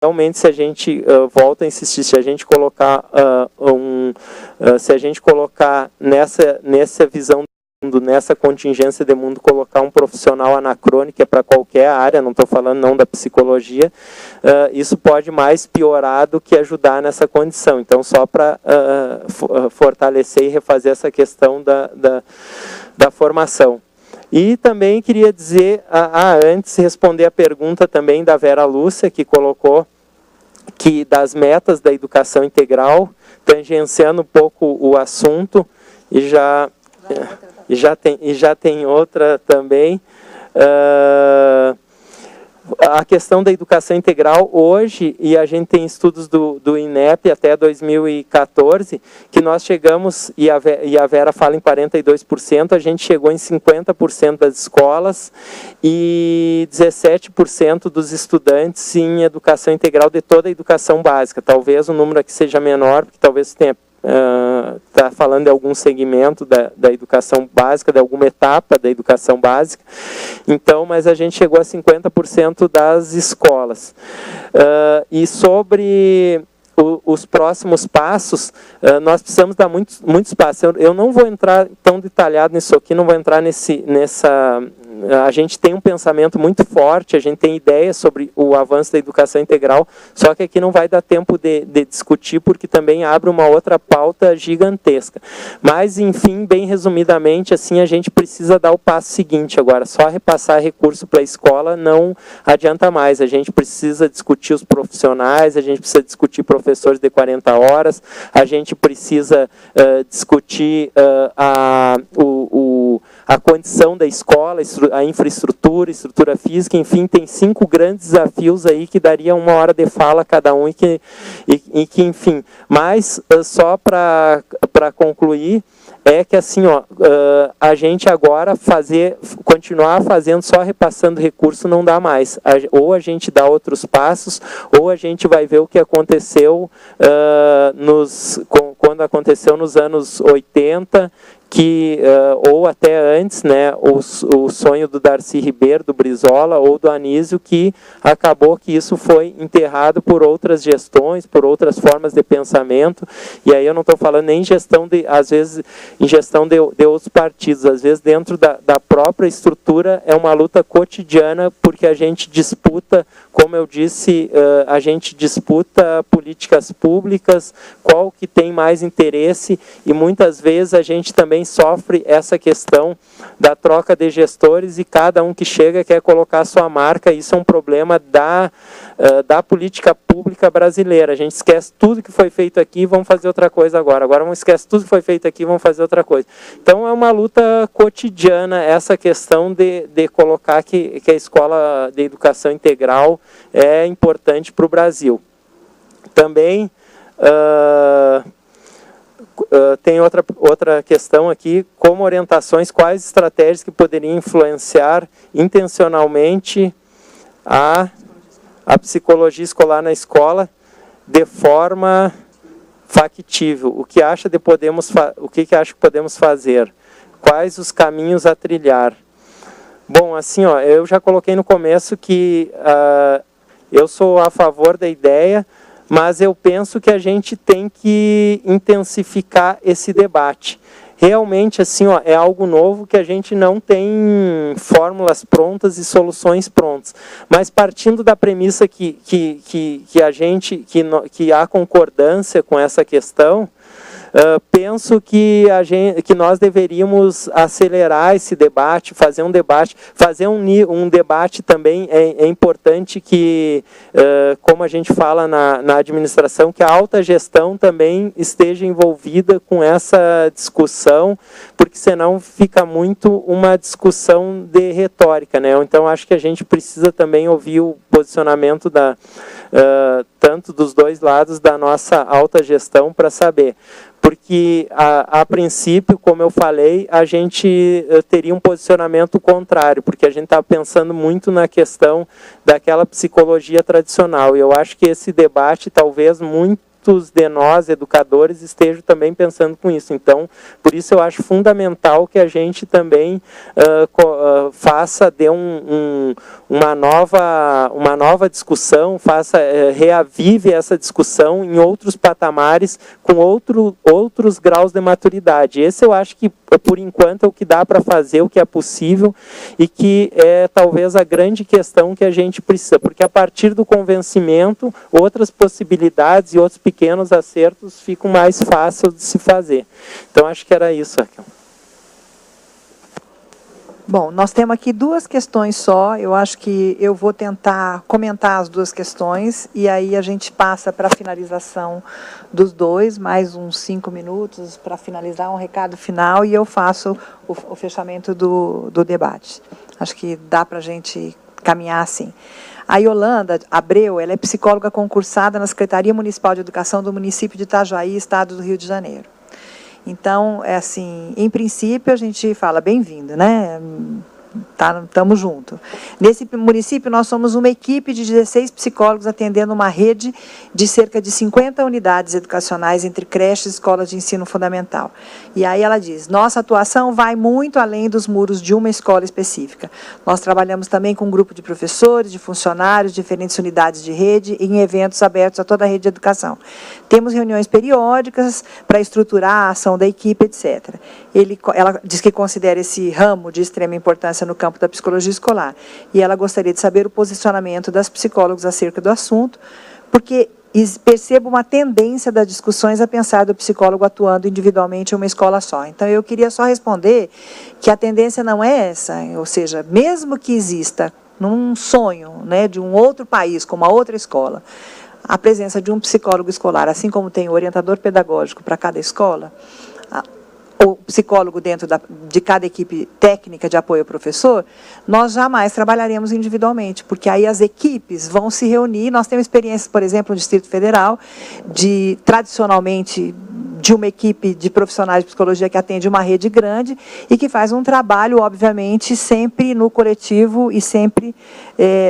Realmente, se a gente, volta a insistir, se a gente colocar, nessa visão do mundo, nessa contingência de mundo, colocar um profissional anacrônico, que é para qualquer área, não estou falando não da psicologia, isso pode mais piorar do que ajudar nessa condição. Então, só para fortalecer e refazer essa questão da formação. E também queria dizer, antes, responder a pergunta também da Vera Lúcia, que colocou que das metas da educação integral, tangenciando um pouco o assunto, e já tem outra também, a questão da educação integral hoje, e a gente tem estudos do INEP até 2014, que nós chegamos, e a Vera fala em 42%, a gente chegou em 50% das escolas e 17% dos estudantes em educação integral de toda a educação básica. Talvez o número aqui seja menor, porque talvez tenha está falando de algum segmento da educação básica, de alguma etapa da educação básica. Então, mas a gente chegou a 50% das escolas. E sobre os próximos passos, nós precisamos dar muitos passos. Eu não vou entrar tão detalhado nisso aqui, não vou entrar nessa... A gente tem um pensamento muito forte, a gente tem ideias sobre o avanço da educação integral, só que aqui não vai dar tempo de discutir, porque também abre uma outra pauta gigantesca. Mas, enfim, bem resumidamente, assim, a gente precisa dar o passo seguinte agora. Só repassar recurso para a escola não adianta mais. A gente precisa discutir os profissionais, a gente precisa discutir professores de 40 horas, a gente precisa discutir a condição da escola, a infraestrutura, estrutura física, enfim, tem 5 grandes desafios aí que daria 1 hora de fala cada um, e que enfim, mas só para concluir, é que assim, a gente agora continuar fazendo, só repassando recurso não dá mais. Ou a gente dá outros passos, ou a gente vai ver o que aconteceu quando aconteceu nos anos 80, ou até antes, né, o sonho do Darcy Ribeiro, do Brizola, ou do Anísio, que acabou que isso foi enterrado por outras gestões, por outras formas de pensamento. E aí eu não estou falando nem em gestão às vezes, em gestão de outros partidos, às vezes dentro da própria estrutura é uma luta cotidiana, porque a gente disputa como eu disse, a gente disputa políticas públicas, qual que tem mais interesse, e muitas vezes a gente também sofre essa questão da troca de gestores e cada um que chega quer colocar sua marca. Isso é um problema da política pública brasileira. A gente esquece tudo que foi feito aqui, vamos fazer outra coisa agora. Agora vamos esquecer tudo que foi feito aqui, vamos fazer outra coisa. Então é uma luta cotidiana essa questão de colocar que a escola de educação integral é importante para o Brasil. Também tem outra questão aqui, como orientações, quais estratégias que poderiam influenciar intencionalmente a psicologia escolar na escola de forma factível. O que acha que podemos fazer? Quais os caminhos a trilhar? Bom, assim, eu já coloquei no começo que eu sou a favor da ideia, mas eu penso que a gente tem que intensificar esse debate. Realmente, assim, é algo novo que a gente não tem fórmulas prontas e soluções prontas. Mas partindo da premissa que há concordância com essa questão, penso que nós deveríamos acelerar esse debate, fazer um debate também. É importante que, como a gente fala na administração, que a alta gestão também esteja envolvida com essa discussão, porque senão fica muito uma discussão de retórica, né? Então acho que a gente precisa também ouvir o posicionamento tanto dos dois lados da nossa alta gestão para saber. Porque, a princípio, como eu falei, a gente teria um posicionamento contrário, porque a gente está pensando muito na questão daquela psicologia tradicional. E eu acho que esse debate, talvez, muitos de nós, educadores, estejam também pensando com isso. Então, por isso eu acho fundamental que a gente também dê uma nova discussão, reavive essa discussão em outros patamares, com outros graus de maturidade. Esse eu acho que, por enquanto, é o que dá para fazer, o que é possível, e que é talvez a grande questão que a gente precisa, porque a partir do convencimento, outras possibilidades e outros pequenos acertos ficam mais fáceis de se fazer. Então, acho que era isso, Raquel. Bom, nós temos aqui duas questões só. Eu acho que eu vou tentar comentar as duas questões e aí a gente passa para a finalização dos dois, mais uns 5 minutos para finalizar, um recado final, e eu faço o fechamento do debate. Acho que dá para a gente caminhar assim. A Yolanda Abreu, ela é psicóloga concursada na Secretaria Municipal de Educação do município de Itajaí, estado do Rio de Janeiro. Então, assim, em princípio, a gente fala bem-vindo, né? Estamos juntos. Nesse município, nós somos uma equipe de 16 psicólogos atendendo uma rede de cerca de 50 unidades educacionais entre creches e escolas de ensino fundamental. E aí ela diz, nossa atuação vai muito além dos muros de uma escola específica. Nós trabalhamos também com um grupo de professores, de funcionários, diferentes unidades de rede e em eventos abertos a toda a rede de educação. Temos reuniões periódicas para estruturar a ação da equipe, etc. Ela diz que considera esse ramo de extrema importância no campo da psicologia escolar. E ela gostaria de saber o posicionamento das psicólogas acerca do assunto, porque percebo uma tendência das discussões a pensar do psicólogo atuando individualmente em uma escola só. Então, eu queria só responder que a tendência não é essa, ou seja, mesmo que exista num sonho, né, de um outro país, com uma outra escola, a presença de um psicólogo escolar, assim como tem o orientador pedagógico para cada escola, o psicólogo dentro de cada equipe técnica de apoio ao professor, nós jamais trabalharemos individualmente, porque aí as equipes vão se reunir. Nós temos experiências, por exemplo, no Distrito Federal, tradicionalmente, de uma equipe de profissionais de psicologia que atende uma rede grande e que faz um trabalho, obviamente, sempre no coletivo e sempre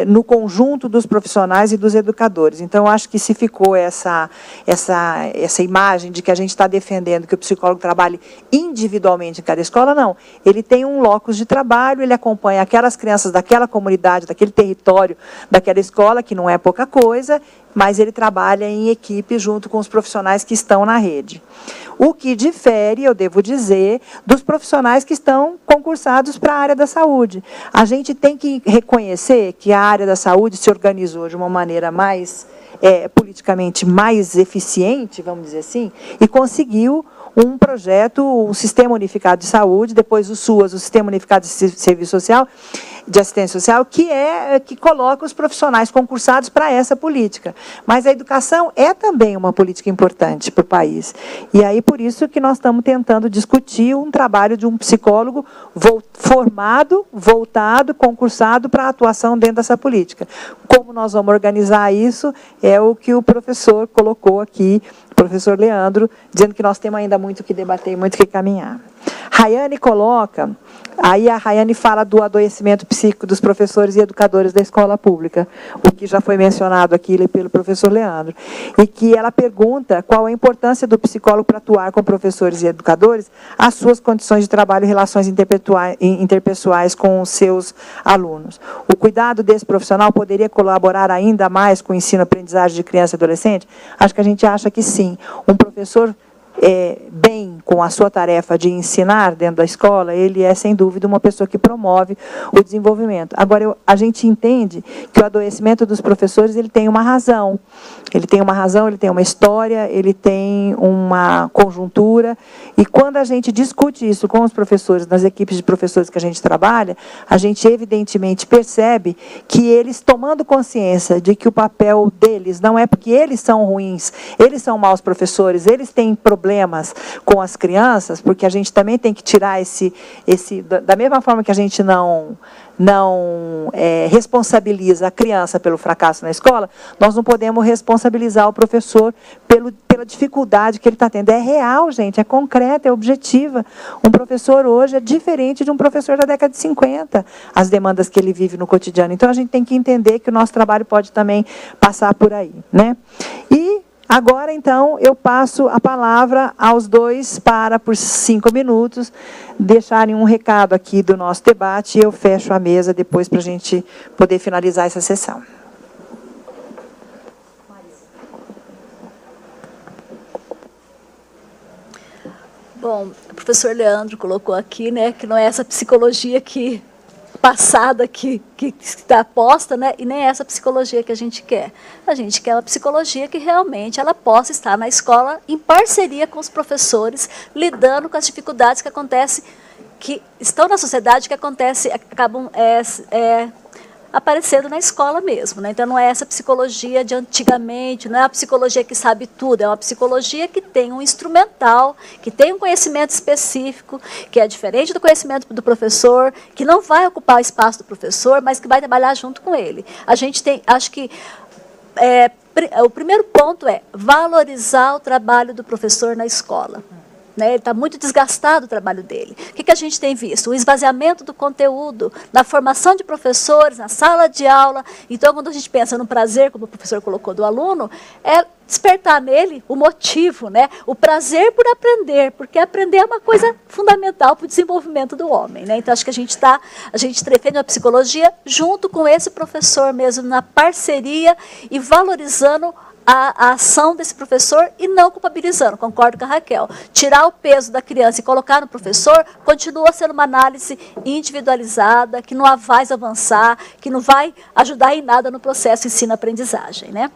no conjunto dos profissionais e dos educadores. Então, acho que se ficou essa imagem de que a gente está defendendo que o psicólogo trabalhe individualmente em cada escola, não. Ele tem um locus de trabalho, ele acompanha aquelas crianças daquela comunidade, daquele território, daquela escola, que não é pouca coisa, mas ele trabalha em equipe junto com os profissionais que estão na rede. O que difere, eu devo dizer, dos profissionais que estão concursados para a área da saúde. A gente tem que reconhecer que a área da saúde se organizou de uma maneira mais, politicamente mais eficiente, vamos dizer assim, e conseguiu um projeto, o Sistema Unificado de Saúde, depois o SUAS, o Sistema Unificado de Serviço Social, de Assistência Social, que coloca os profissionais concursados para essa política. Mas a educação é também uma política importante para o país. E aí, por isso que nós estamos tentando discutir um trabalho de um psicólogo formado, voltado, concursado para a atuação dentro dessa política. Como nós vamos organizar isso, é o que o professor colocou aqui, o professor Leandro, dizendo que nós temos ainda muito que debater, muito que caminhar. Rayane coloca, aí a Rayane fala do adoecimento psíquico dos professores e educadores da escola pública, o que já foi mencionado aqui pelo professor Leandro, e que ela pergunta qual a importância do psicólogo para atuar com professores e educadores, as suas condições de trabalho e relações interpessoais com os seus alunos. O cuidado desse profissional poderia colaborar ainda mais com o ensino-aprendizagem de criança e adolescente? Acho que a gente acha que sim. Um professor bem com a sua tarefa de ensinar dentro da escola, ele é, sem dúvida, uma pessoa que promove o desenvolvimento. Agora, a gente entende que o adoecimento dos professores ele tem uma razão. Ele tem uma razão, ele tem uma história, ele tem uma conjuntura. E quando a gente discute isso com os professores, nas equipes de professores que a gente trabalha, a gente, evidentemente, percebe que eles, tomando consciência de que o papel deles não é porque eles são ruins, eles são maus professores, eles têm problemas com as crianças, porque a gente também tem que tirar da mesma forma que a gente não responsabiliza a criança pelo fracasso na escola, nós não podemos responsabilizar o professor pela dificuldade que ele está tendo. É real, gente, é concreta, é objetiva. Um professor hoje é diferente de um professor da década de 50, as demandas que ele vive no cotidiano. Então, a gente tem que entender que o nosso trabalho pode também passar por aí, né? E agora, então, eu passo a palavra aos dois para, por 5 minutos, deixarem um recado aqui do nosso debate e eu fecho a mesa depois para a gente poder finalizar essa sessão. Bom, o professor Leandro colocou aqui, né, que não é essa psicologia que passada que está posta, né, e nem essa psicologia que a gente quer. A gente quer uma psicologia que realmente ela possa estar na escola em parceria com os professores, lidando com as dificuldades que acontecem, que estão na sociedade, que acabam aparecendo na escola mesmo, né? Então, não é essa psicologia de antigamente, não é a psicologia que sabe tudo, é uma psicologia que tem um instrumental, que tem um conhecimento específico, que é diferente do conhecimento do professor, que não vai ocupar o espaço do professor, mas que vai trabalhar junto com ele. A gente tem, acho que, o primeiro ponto é valorizar o trabalho do professor na escola. Ele está muito desgastado o trabalho dele. O que a gente tem visto? O esvaziamento do conteúdo, na formação de professores, na sala de aula. Então, quando a gente pensa no prazer, como o professor colocou, do aluno, é despertar nele o motivo, né? O prazer por aprender, porque aprender é uma coisa fundamental para o desenvolvimento do homem, né? Então, acho que a gente defende uma psicologia junto com esse professor mesmo, na parceria e valorizando a ação desse professor e não culpabilizando, concordo com a Raquel. Tirar o peso da criança e colocar no professor continua sendo uma análise individualizada, que não a vai avançar, que não vai ajudar em nada no processo ensino-aprendizagem, né?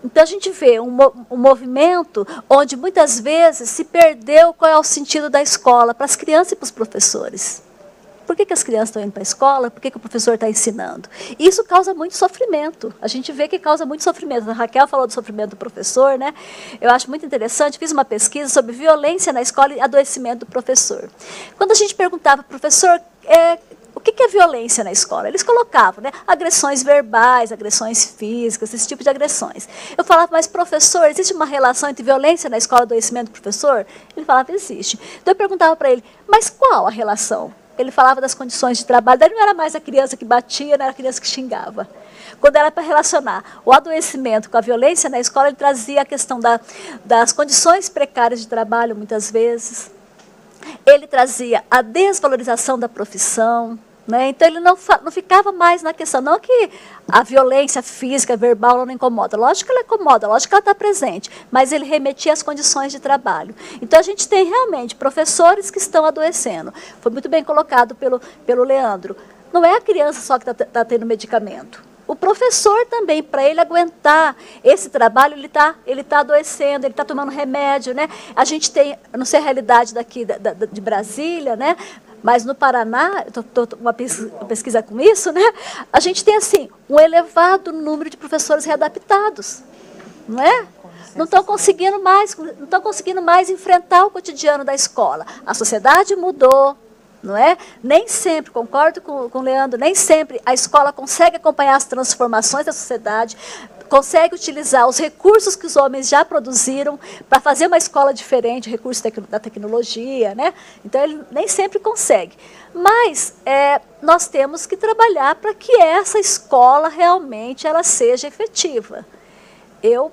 Então, a gente vê um movimento onde, muitas vezes, se perdeu qual é o sentido da escola para as crianças e para os professores. Por que as crianças estão indo para a escola? Por que o professor está ensinando? Isso causa muito sofrimento. A gente vê que causa muito sofrimento. A Raquel falou do sofrimento do professor, né? Eu acho muito interessante. Fiz uma pesquisa sobre violência na escola e adoecimento do professor. Quando a gente perguntava para o professor o que é violência na escola, eles colocavam, né, agressões verbais, agressões físicas, esse tipo de agressões. Eu falava, mas professor, existe uma relação entre violência na escola e adoecimento do professor? Ele falava, existe. Então eu perguntava para ele, mas qual a relação? Ele falava das condições de trabalho, daí não era mais a criança que batia, não era a criança que xingava. Quando era para relacionar o adoecimento com a violência na escola, ele trazia a questão das condições precárias de trabalho, muitas vezes. Ele trazia a desvalorização da profissão, Né? Então, ele não ficava mais na questão, não que a violência física, verbal, não incomoda. Lógico que ela incomoda, lógico que ela está presente, mas ele remetia às condições de trabalho. Então, a gente tem realmente professores que estão adoecendo. Foi muito bem colocado pelo Leandro. Não é a criança só que está tendo medicamento. O professor também, para ele aguentar esse trabalho, ele tá adoecendo, ele está tomando remédio. Né? A gente tem, não sei a realidade daqui de Brasília, né? Mas no Paraná, estou uma pesquisa com isso, né? A gente tem assim um elevado número de professores readaptados, não é? Não estão conseguindo mais enfrentar o cotidiano da escola. A sociedade mudou, não é? Nem sempre, concordo com o Leandro, nem sempre a escola consegue acompanhar as transformações da sociedade, consegue utilizar os recursos que os homens já produziram para fazer uma escola diferente, recursos da tecnologia, né? Então, ele nem sempre consegue. Mas nós temos que trabalhar para que essa escola realmente ela seja efetiva. Eu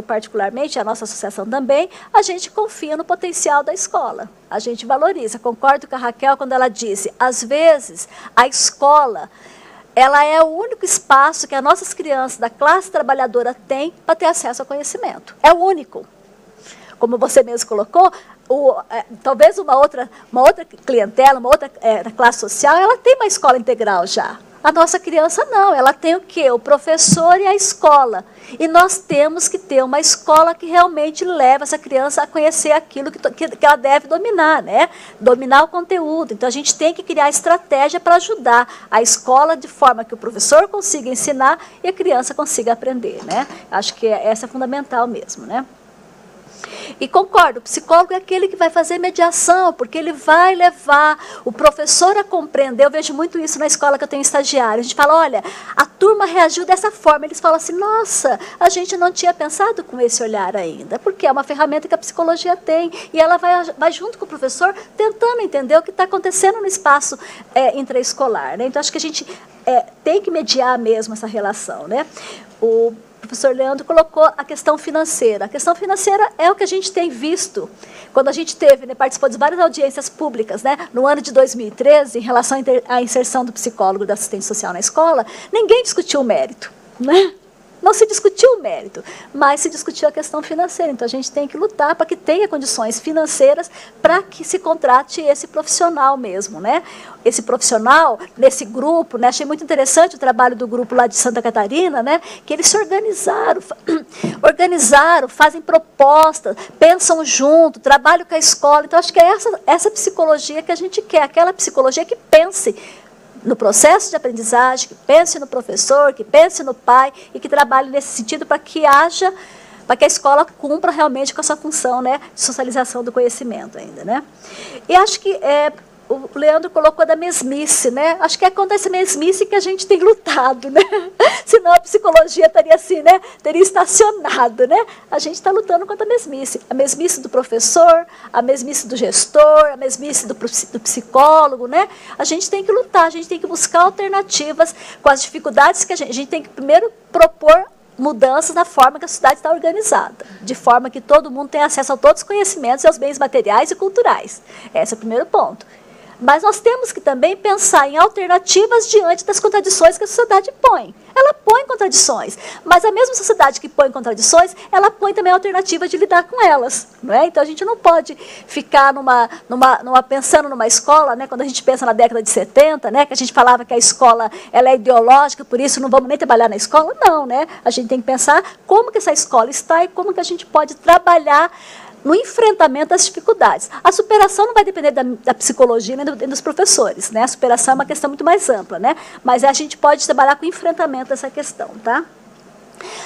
particularmente, a nossa associação também, a gente confia no potencial da escola. A gente valoriza. Concordo com a Raquel quando ela disse, às vezes, a escola ela é o único espaço que as nossas crianças da classe trabalhadora têm para ter acesso ao conhecimento. É o único. Como você mesmo colocou, talvez uma outra clientela, uma outra classe social, ela tem uma escola integral já. A nossa criança não, ela tem o quê? O professor e a escola. E nós temos que ter uma escola que realmente leva essa criança a conhecer aquilo que ela deve dominar, né? Dominar o conteúdo. Então, a gente tem que criar estratégia para ajudar a escola de forma que o professor consiga ensinar e a criança consiga aprender, né? Acho que essa é fundamental mesmo, né? E concordo, o psicólogo é aquele que vai fazer mediação, porque ele vai levar o professor a compreender. Eu vejo muito isso na escola que eu tenho estagiário. A gente fala, olha, a turma reagiu dessa forma. Eles falam assim, nossa, a gente não tinha pensado com esse olhar ainda, porque é uma ferramenta que a psicologia tem. E ela vai junto com o professor, tentando entender o que está acontecendo no espaço intraescolar. Né? Então, acho que a gente tem que mediar mesmo essa relação. Né? O professor Leandro colocou a questão financeira. A questão financeira é o que a gente tem visto. Quando a gente participou de várias audiências públicas, né, no ano de 2013, em relação à inserção do psicólogo e do assistente social na escola, ninguém discutiu o mérito. Né? Não se discutiu o mérito, mas se discutiu a questão financeira. Então, a gente tem que lutar para que tenha condições financeiras para que se contrate esse profissional mesmo. Né? Esse profissional, nesse grupo, né? Achei muito interessante o trabalho do grupo lá de Santa Catarina, né? Que eles se organizaram, fazem propostas, pensam junto, trabalham com a escola. Então, acho que é essa psicologia que a gente quer, aquela psicologia que pense no processo de aprendizagem, que pense no professor, que pense no pai e que trabalhe nesse sentido para que a escola cumpra realmente com essa função, né, de socialização do conhecimento ainda. Né? E acho que o Leandro colocou da mesmice, né? Acho que é contra essa mesmice que a gente tem lutado, né? Senão a psicologia estaria assim, né? Teria estacionado, né? A gente está lutando contra a mesmice do professor, a mesmice do gestor, a mesmice do psicólogo, né? A gente tem que lutar, a gente tem que buscar alternativas com as dificuldades que a gente tem que primeiro propor mudanças na forma que a sociedade está organizada, de forma que todo mundo tenha acesso a todos os conhecimentos e aos bens materiais e culturais. Esse é o primeiro ponto. Mas nós temos que também pensar em alternativas diante das contradições que a sociedade põe. Ela põe contradições, mas a mesma sociedade que põe contradições, ela põe também alternativas de lidar com elas. Não é? Então, a gente não pode ficar pensando numa escola, né, quando a gente pensa na década de 70, né, que a gente falava que a escola ela é ideológica, por isso não vamos nem trabalhar na escola. Não, né? A gente tem que pensar como que essa escola está e como que a gente pode trabalhar no enfrentamento das dificuldades. A superação não vai depender da psicologia nem dos professores, né? A superação é uma questão muito mais ampla, né? Mas a gente pode trabalhar com o enfrentamento dessa questão, tá?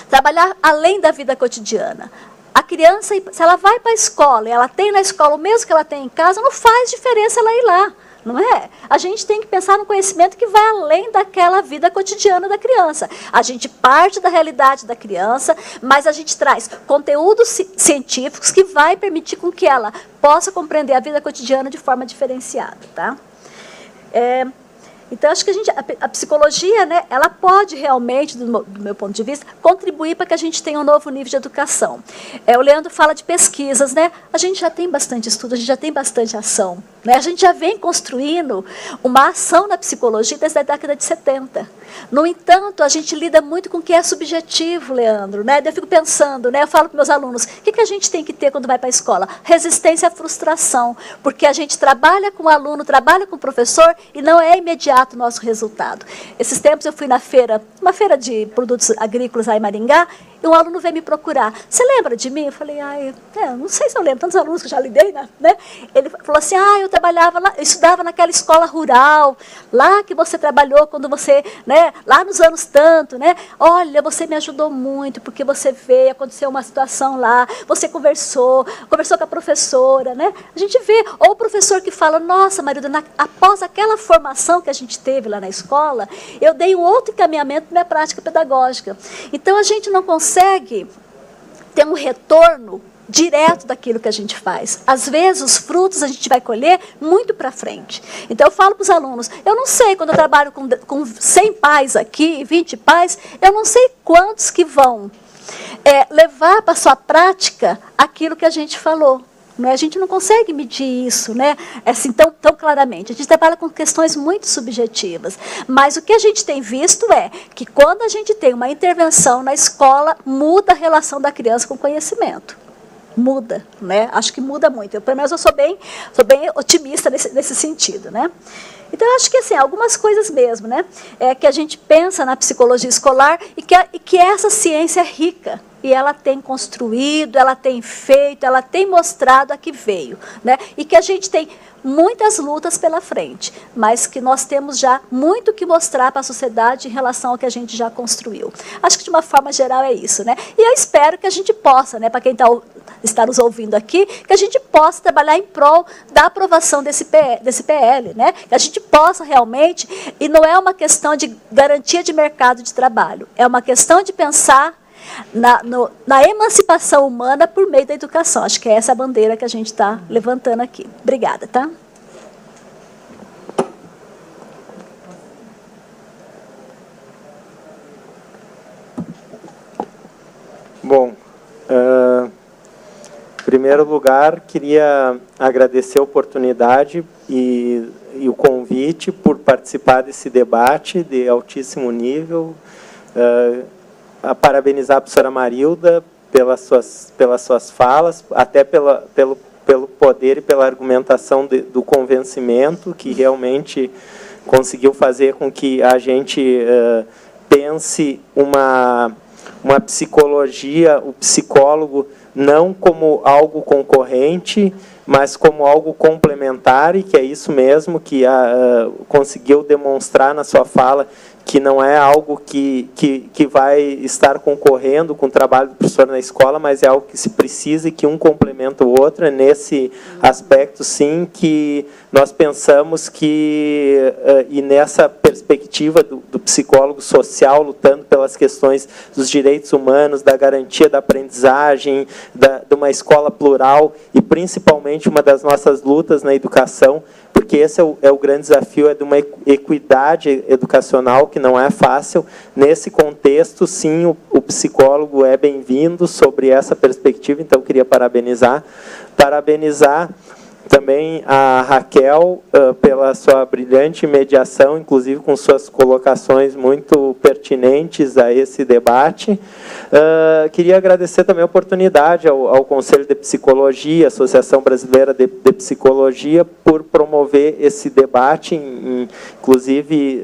Trabalhar além da vida cotidiana. A criança, se ela vai para a escola e ela tem na escola o mesmo que ela tem em casa, não faz diferença ela ir lá. Não é? A gente tem que pensar no conhecimento que vai além daquela vida cotidiana da criança. A gente parte da realidade da criança, mas a gente traz conteúdos científicos que vai permitir com que ela possa compreender a vida cotidiana de forma diferenciada. Tá? Então, acho que a psicologia, né, ela pode realmente, do meu ponto de vista, contribuir para que a gente tenha um novo nível de educação. O Leandro fala de pesquisas, né? A gente já tem bastante estudo, a gente já tem bastante ação. Né? A gente já vem construindo uma ação na psicologia desde a década de 70. No entanto, a gente lida muito com o que é subjetivo, Leandro. Né? Eu fico pensando, né? Eu falo para meus alunos, o que a gente tem que ter quando vai para a escola? Resistência à frustração, porque a gente trabalha com o aluno, trabalha com o professor e não é imediato o nosso resultado. Esses tempos eu fui na feira, uma feira de produtos agrícolas aí em Maringá, e um aluno veio me procurar. Você lembra de mim? Eu falei, não sei se eu lembro, tantos alunos que eu já lidei, né? Ele falou assim, eu trabalhava lá, eu estudava naquela escola rural, lá que você trabalhou quando você, né, lá nos anos tanto, né? Olha, você me ajudou muito, porque você veio, aconteceu uma situação lá, você conversou com a professora, né? A gente vê, ou o professor que fala, nossa, Marilda, após aquela formação que a gente teve lá na escola, eu dei um outro encaminhamento na minha prática pedagógica. Então, a gente não consegue ter um retorno direto daquilo que a gente faz. Às vezes, os frutos a gente vai colher muito para frente. Então, eu falo para os alunos, eu não sei, quando eu trabalho com 100 pais aqui, 20 pais, eu não sei quantos que vão levar para a sua prática aquilo que a gente falou. A gente não consegue medir isso, né, assim, tão claramente. A gente trabalha com questões muito subjetivas. Mas o que a gente tem visto é que quando a gente tem uma intervenção na escola, muda a relação da criança com o conhecimento. Muda, né? Acho que muda muito. Pelo menos eu sou bem otimista nesse sentido, né? Então, eu acho que assim, algumas coisas mesmo, né? Que a gente pensa na psicologia escolar e que essa ciência é rica. E ela tem construído, ela tem feito, ela tem mostrado a que veio. Né? E que a gente tem muitas lutas pela frente, mas que nós temos já muito que mostrar para a sociedade em relação ao que a gente já construiu. Acho que, de uma forma geral, é isso. Né? E eu espero que a gente possa, né, para quem está nos ouvindo aqui, que a gente possa trabalhar em prol da aprovação desse PL, né? Que a gente possa realmente, e não é uma questão de garantia de mercado de trabalho, é uma questão de pensar na emancipação humana por meio da educação. Acho que é essa a bandeira que a gente está levantando aqui. Obrigada, tá? Bom, em primeiro lugar, queria agradecer a oportunidade e o convite por participar desse debate de altíssimo nível. A parabenizar a professora Marilda pelas suas falas, até pelo poder e pela argumentação do convencimento, que realmente conseguiu fazer com que a gente pense uma psicologia, o psicólogo, não como algo concorrente, mas como algo complementar, e que é isso mesmo que conseguiu demonstrar na sua fala, que não é algo que vai estar concorrendo com o trabalho do professor na escola, mas é algo que se precisa e que um complementa o outro. É nesse aspecto, sim, que nós pensamos que, e nessa perspectiva do psicólogo social, lutando pelas questões dos direitos humanos, da garantia da aprendizagem, de uma escola plural, e principalmente uma das nossas lutas na educação, porque esse é o grande desafio, é de uma equidade educacional que não é fácil. Nesse contexto, sim, o psicólogo é bem-vindo sobre essa perspectiva, então queria parabenizar também a Raquel pela sua brilhante mediação, inclusive com suas colocações muito pertinentes a esse debate. Queria agradecer também a oportunidade ao Conselho de Psicologia, Associação Brasileira de Psicologia, por promover esse debate, inclusive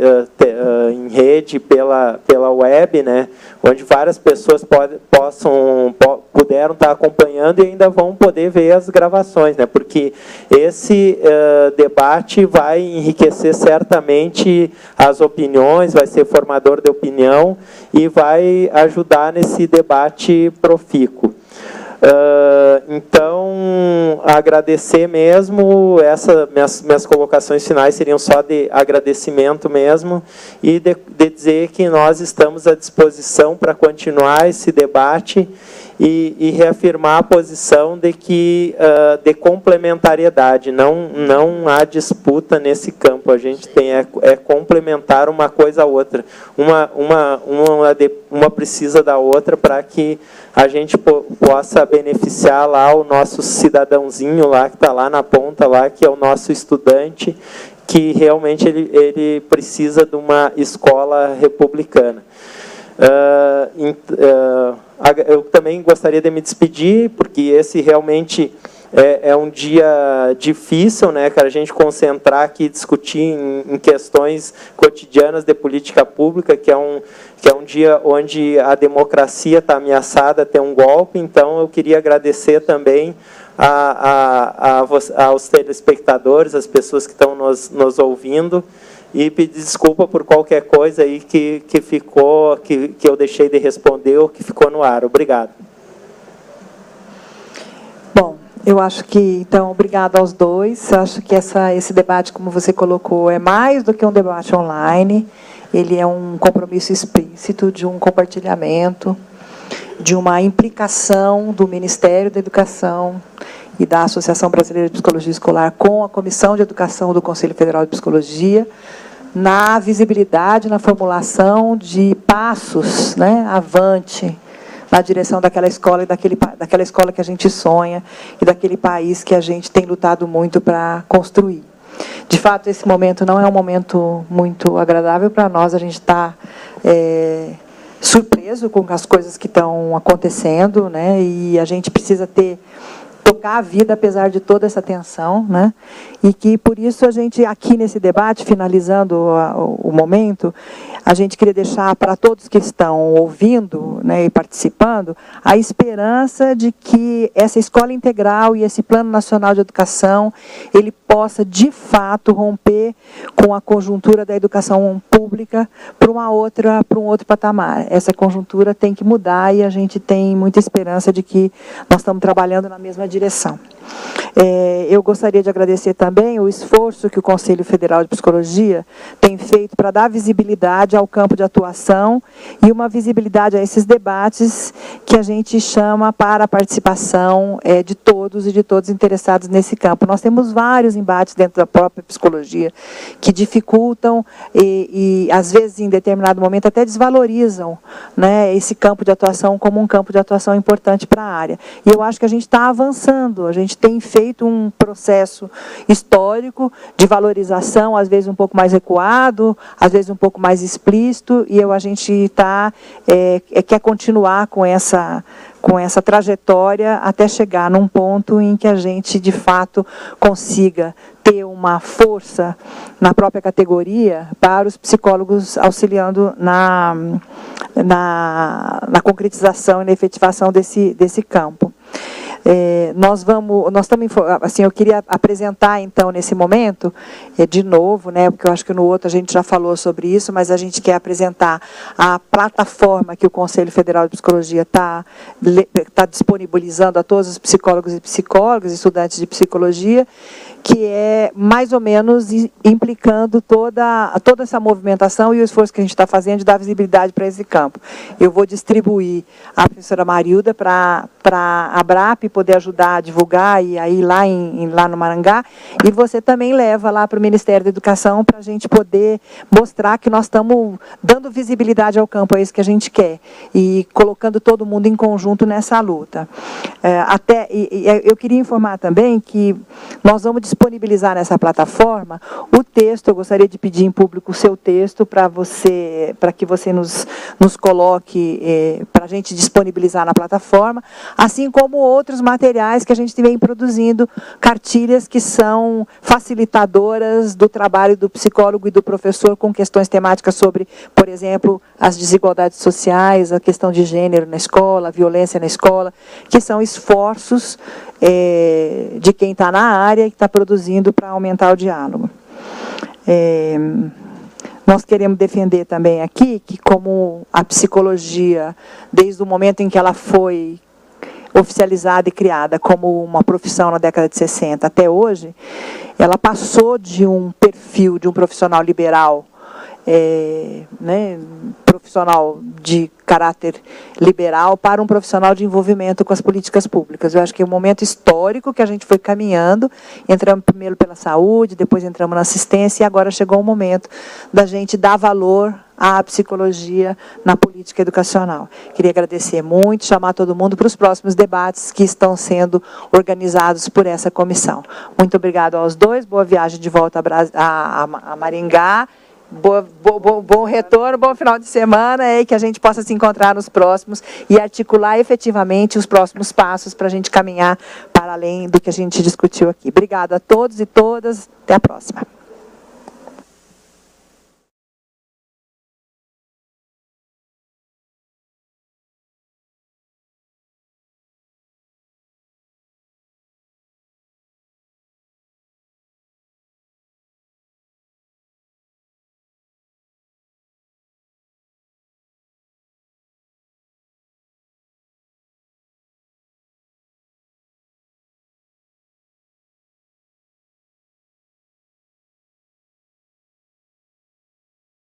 em rede pela web, né, onde várias pessoas puderam estar acompanhando e ainda vão poder ver as gravações, né, porque esse debate vai enriquecer certamente as opiniões, vai ser formador de opinião e vai ajudar nesse debate profícuo. Então, agradecer mesmo, minhas colocações finais seriam só de agradecimento mesmo, e de dizer que nós estamos à disposição para continuar esse debate e reafirmar a posição de que de complementariedade, não há disputa nesse campo, a gente tem complementar uma coisa a outra, uma precisa da outra para que a gente possa beneficiar lá o nosso cidadãozinho lá que está lá na ponta lá, que é o nosso estudante, que realmente ele precisa de uma escola republicana. Eu também gostaria de me despedir, porque esse realmente é um dia difícil, né, para a gente concentrar aqui e discutir em questões cotidianas de política pública, que é um dia onde a democracia está ameaçada a ter um golpe. Então, eu queria agradecer também aos telespectadores, às pessoas que estão nos ouvindo, e pedir desculpa por qualquer coisa aí que eu deixei de responder ou que ficou no ar. Obrigado. Bom, eu acho que, então, obrigado aos dois. Eu acho que esse debate, como você colocou, é mais do que um debate online. Ele é um compromisso explícito de um compartilhamento, de uma implicação do Ministério da Educação e da Associação Brasileira de Psicologia Escolar com a Comissão de Educação do Conselho Federal de Psicologia, na visibilidade, na formulação de passos, né, avante, na direção daquela escola e daquela escola que a gente sonha e daquele país que a gente tem lutado muito para construir. De fato, esse momento não é um momento muito agradável para nós, a gente está surpreso com as coisas que estão acontecendo, né, e a gente precisa tocar a vida apesar de toda essa tensão, né? E que por isso a gente aqui nesse debate, finalizando o momento, a gente queria deixar para todos que estão ouvindo, né, e participando, a esperança de que essa escola integral e esse Plano Nacional de Educação, ele possa de fato romper com a conjuntura da educação pública para um outro patamar. Essa conjuntura tem que mudar e a gente tem muita esperança de que nós estamos trabalhando na mesma direção. Eu gostaria de agradecer também o esforço que o Conselho Federal de Psicologia tem feito para dar visibilidade ao campo de atuação e uma visibilidade a esses debates que a gente chama para a participação de todos e de todos interessados nesse campo. Nós temos vários embates dentro da própria psicologia que dificultam e às vezes, em determinado momento, até desvalorizam, né, esse campo de atuação como um campo de atuação importante para a área. E eu acho que a gente está avançando, a gente tem feito um processo histórico de valorização, às vezes um pouco mais recuado, às vezes um pouco mais explícito, e a gente quer continuar com essa trajetória até chegar num ponto em que a gente, de fato, consiga ter uma força na própria categoria para os psicólogos auxiliando na concretização e na efetivação desse campo. Nós estamos, assim, eu queria apresentar então nesse momento, de novo, né, porque eu acho que no outro a gente já falou sobre isso, mas a gente quer apresentar a plataforma que o Conselho Federal de Psicologia está disponibilizando a todos os psicólogos e psicólogas, estudantes de psicologia, que é mais ou menos implicando toda essa movimentação e o esforço que a gente está fazendo de dar visibilidade para esse campo. Eu vou distribuir a professora Marilda para a ABRAP poder ajudar a divulgar e aí lá no Marangá, e você também leva lá para o Ministério da Educação para a gente poder mostrar que nós estamos dando visibilidade ao campo, é isso que a gente quer, e colocando todo mundo em conjunto nessa luta. Eu queria informar também que nós vamos disponibilizar nessa plataforma o texto. Eu gostaria de pedir em público o seu texto para que você nos coloque para a gente disponibilizar na plataforma, assim como outros materiais que a gente vem produzindo, cartilhas que são facilitadoras do trabalho do psicólogo e do professor com questões temáticas sobre, por exemplo, as desigualdades sociais, a questão de gênero na escola, a violência na escola, que são esforços de quem está na área e que está produzindo para aumentar o diálogo. Nós queremos defender também aqui que, como a psicologia, desde o momento em que ela foi oficializada e criada como uma profissão na década de 60 até hoje, ela passou de um perfil de um profissional liberal, profissional de caráter liberal para um profissional de envolvimento com as políticas públicas. Eu acho que é um momento histórico que a gente foi caminhando, entramos primeiro pela saúde, depois entramos na assistência, e agora chegou o momento da gente dar valor à psicologia na política educacional. Queria agradecer muito, chamar todo mundo para os próximos debates que estão sendo organizados por essa comissão. Muito obrigado aos dois, boa viagem de volta a Maringá, bom retorno, bom final de semana, e que a gente possa se encontrar nos próximos e articular efetivamente os próximos passos para a gente caminhar para além do que a gente discutiu aqui. Obrigada a todos e todas, até a próxima.